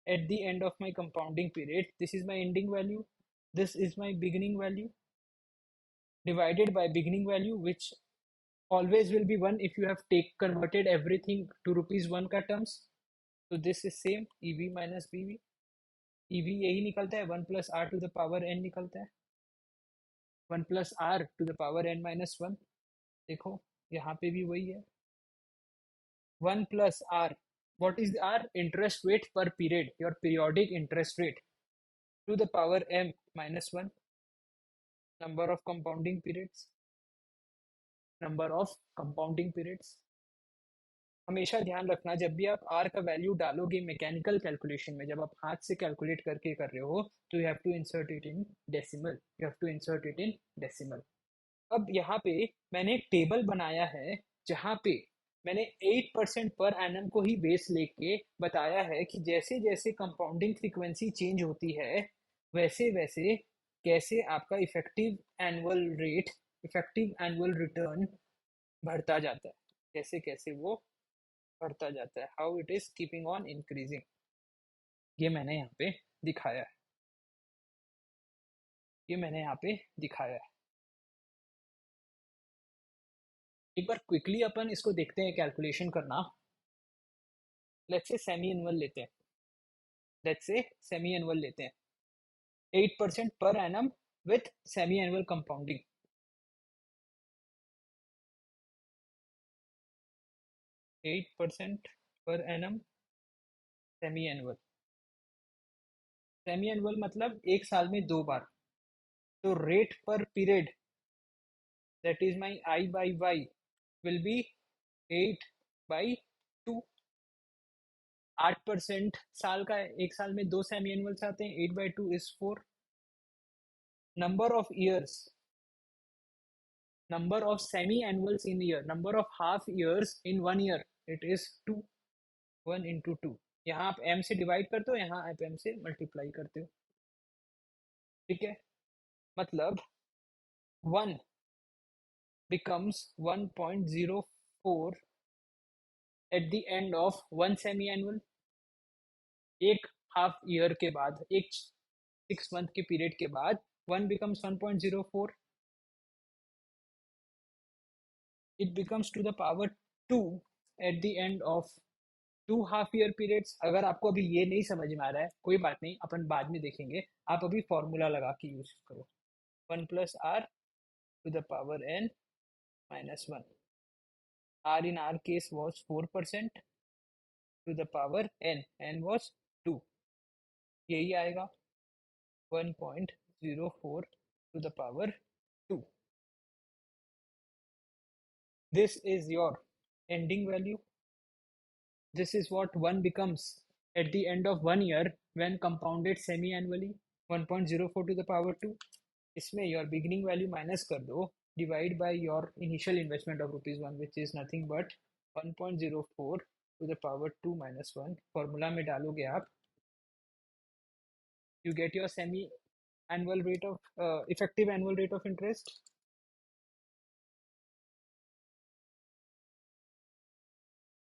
at the end of my compounding period. This is my ending value, this is my beginning value, divided by beginning value, which always will be 1 if you have converted everything to rupees 1 का terms. So this is same, EV minus BV. EV यही निकलता है, 1 plus R to the power n निकलता है, 1 plus r to the power n minus one. देखो यहाँ पे भी वही है, 1 plus r. What is r? Interest rate per period, your periodic interest rate, to the power m minus one, number of compounding periods, number of compounding periods. हमेशा ध्यान रखना, जब भी आप आर का वैल्यू डालोगे मैकेनिकल कैलकुलेशन में, जब आप हाथ से कैलकुलेट करके कर रहे हो, तो you have to insert it in decimal, you have to insert it in decimal. अब यहाँ पे मैंने एक टेबल बनाया है, जहाँ पे मैंने 8% पर एनम को ही बेस लेके बताया है कि जैसे जैसे कंपाउंडिंग फ्रीक्वेंसी चेंज होती है, वैसे वैसे कैसे आपका effective annual rate, effective annual return बढ़ता जाता है, कैसे कैसे वो बढ़ता जाता है, how it is keeping on increasing. ये मैंने यहाँ पे दिखाया है, ये मैंने यहाँ पे दिखाया है. एक बार क्विकली अपन इसको देखते हैं कैलकुलेशन करना. लेट्स से सेमी एनुअल लेते हैं, लेट्स से सेमी एनुअल लेते हैं, 8% per annum with semi annual compounding. 8% per annum semi annual. Semi annual मतलब एक साल में दो बार. तो rate per period, that is my I by Y, will be 8/2. 8% साल का है, एक साल में दो सेमी एनुअल्स आते हैं, 8/2 is 4. Number of years, number of semi-annuals in a year, number of half years in 1 year, it is 2. 1 into 2. यहाँ आप m से डिवाइड करते हो, यहाँ आप m से मल्टीप्लाई करते हो, ठीक है. मतलब 1 becomes 1.04 at the end of one semi-annual. एक हाफ ईयर के बाद, एक 6 मंथ के पीरियड के बाद 1 becomes 1.04. It becomes to the power 2 at the end of two half year periods, अगर आपको अभी ये नहीं समझ में आ रहा है कोई बात नहीं, अपन बाद में देखेंगे। आप अभी फॉर्मूला लगा के यूज करो, 1 + r⁻n−1। r in our case was 4% to the power n was 2, यही आएगा 1.04 to the power 2। This is your ending value. This is what 1 becomes at the end of 1 year when compounded semi-annually, 1.04 to the power 2। इसमें your beginning value minus कर दो, divide by your initial investment of ₹1, which is nothing but 1.04 to the power 2 minus 1। Formula में डालोगे आप, you get your semi-annual rate of effective annual rate of interest,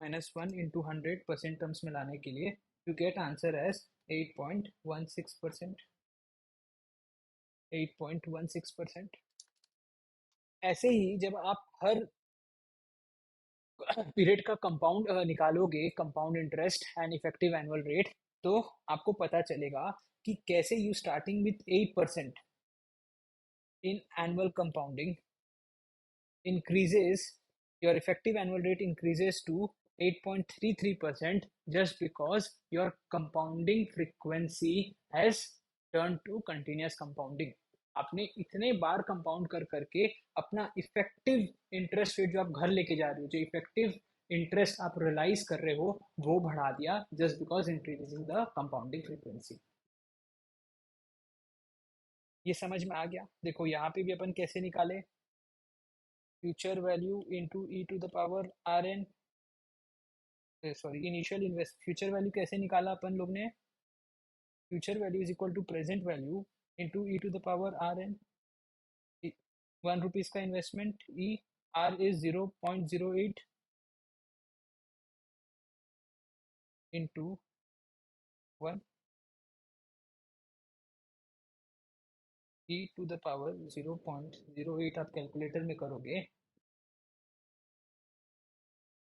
-1 into 100% terms में लाने के लिए you get answer as 8.16%। 8.16%। ऐसे ही जब आप हर पीरियड का कंपाउंड निकालोगे, compound interest and effective annual rate, तो आपको पता चलेगा कि कैसे you starting with 8% in annual compounding increases, your effective annual rate increases to 8.33% just because your compounding frequency has turned to continuous compounding। आपने इतने बार कंपाउंड कर करके अपना इफेक्टिव इंटरेस्ट रेट जो आप घर लेके जा रहे हो, जो इफेक्टिव इंटरेस्ट आप रियलाइज कर रहे हो, वो बढ़ा दिया just because increasing the compounding frequency. ये समझ में आ गया? देखो यहाँ पे भी अपन कैसे निकाले, future value into e to the power r n, sorry initial invest, future value कैसे निकाला अपन लोग ने, future value is equal to present value into e to the power r n. ₹1 का investment, e r is 0.08 into 1, e to the power 0.08 आप calculator में करोगे,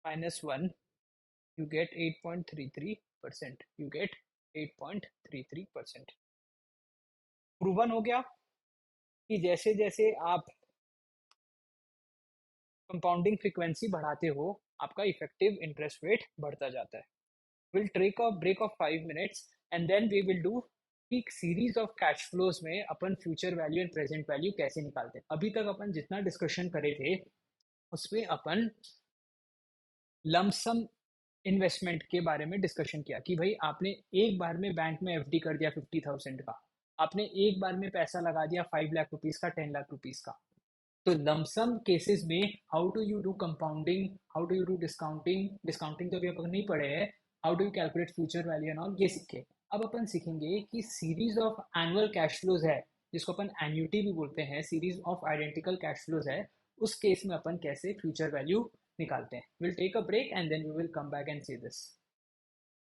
-1, you get 8.33%, you get 8.33%। Proven हो गया कि जैसे जैसे आप कंपाउंडिंग फ्रीक्वेंसी बढ़ाते हो, आपका इफेक्टिव इंटरेस्ट रेट बढ़ता जाता है। Will take a break of 5 minutes and then we will do एक सीरीज ऑफ कैश फ्लोज में अपन future value and present value कैसे निकालते हैं। अभी तक अपन जितना डिस्कशन करे थे उसमें अपन लमसम इन्वेस्टमेंट के बारे में डिस्कशन किया कि भाई आपने एक बार में बैंक में एफडी कर दिया 50,000 का, आपने एक बार में पैसा लगा दिया 5 लाख रुपीज का, 10 लाख रुपीज का। तो लमसम केसेस में how do you do compounding, how do you do discounting, discounting तो अभी अपन नहीं पढ़े हैं, how do you calculate future value and all, ये सीखे। अब अपन सीखेंगे कि series of annual cash flows है, जिसको अपन एन्युटी भी बोलते हैं, series of identical cash flows है, उस केस में अपन कैसे फ्यूचर वैल्यू निकालते हैं। Will take a break and then we will come back and see this.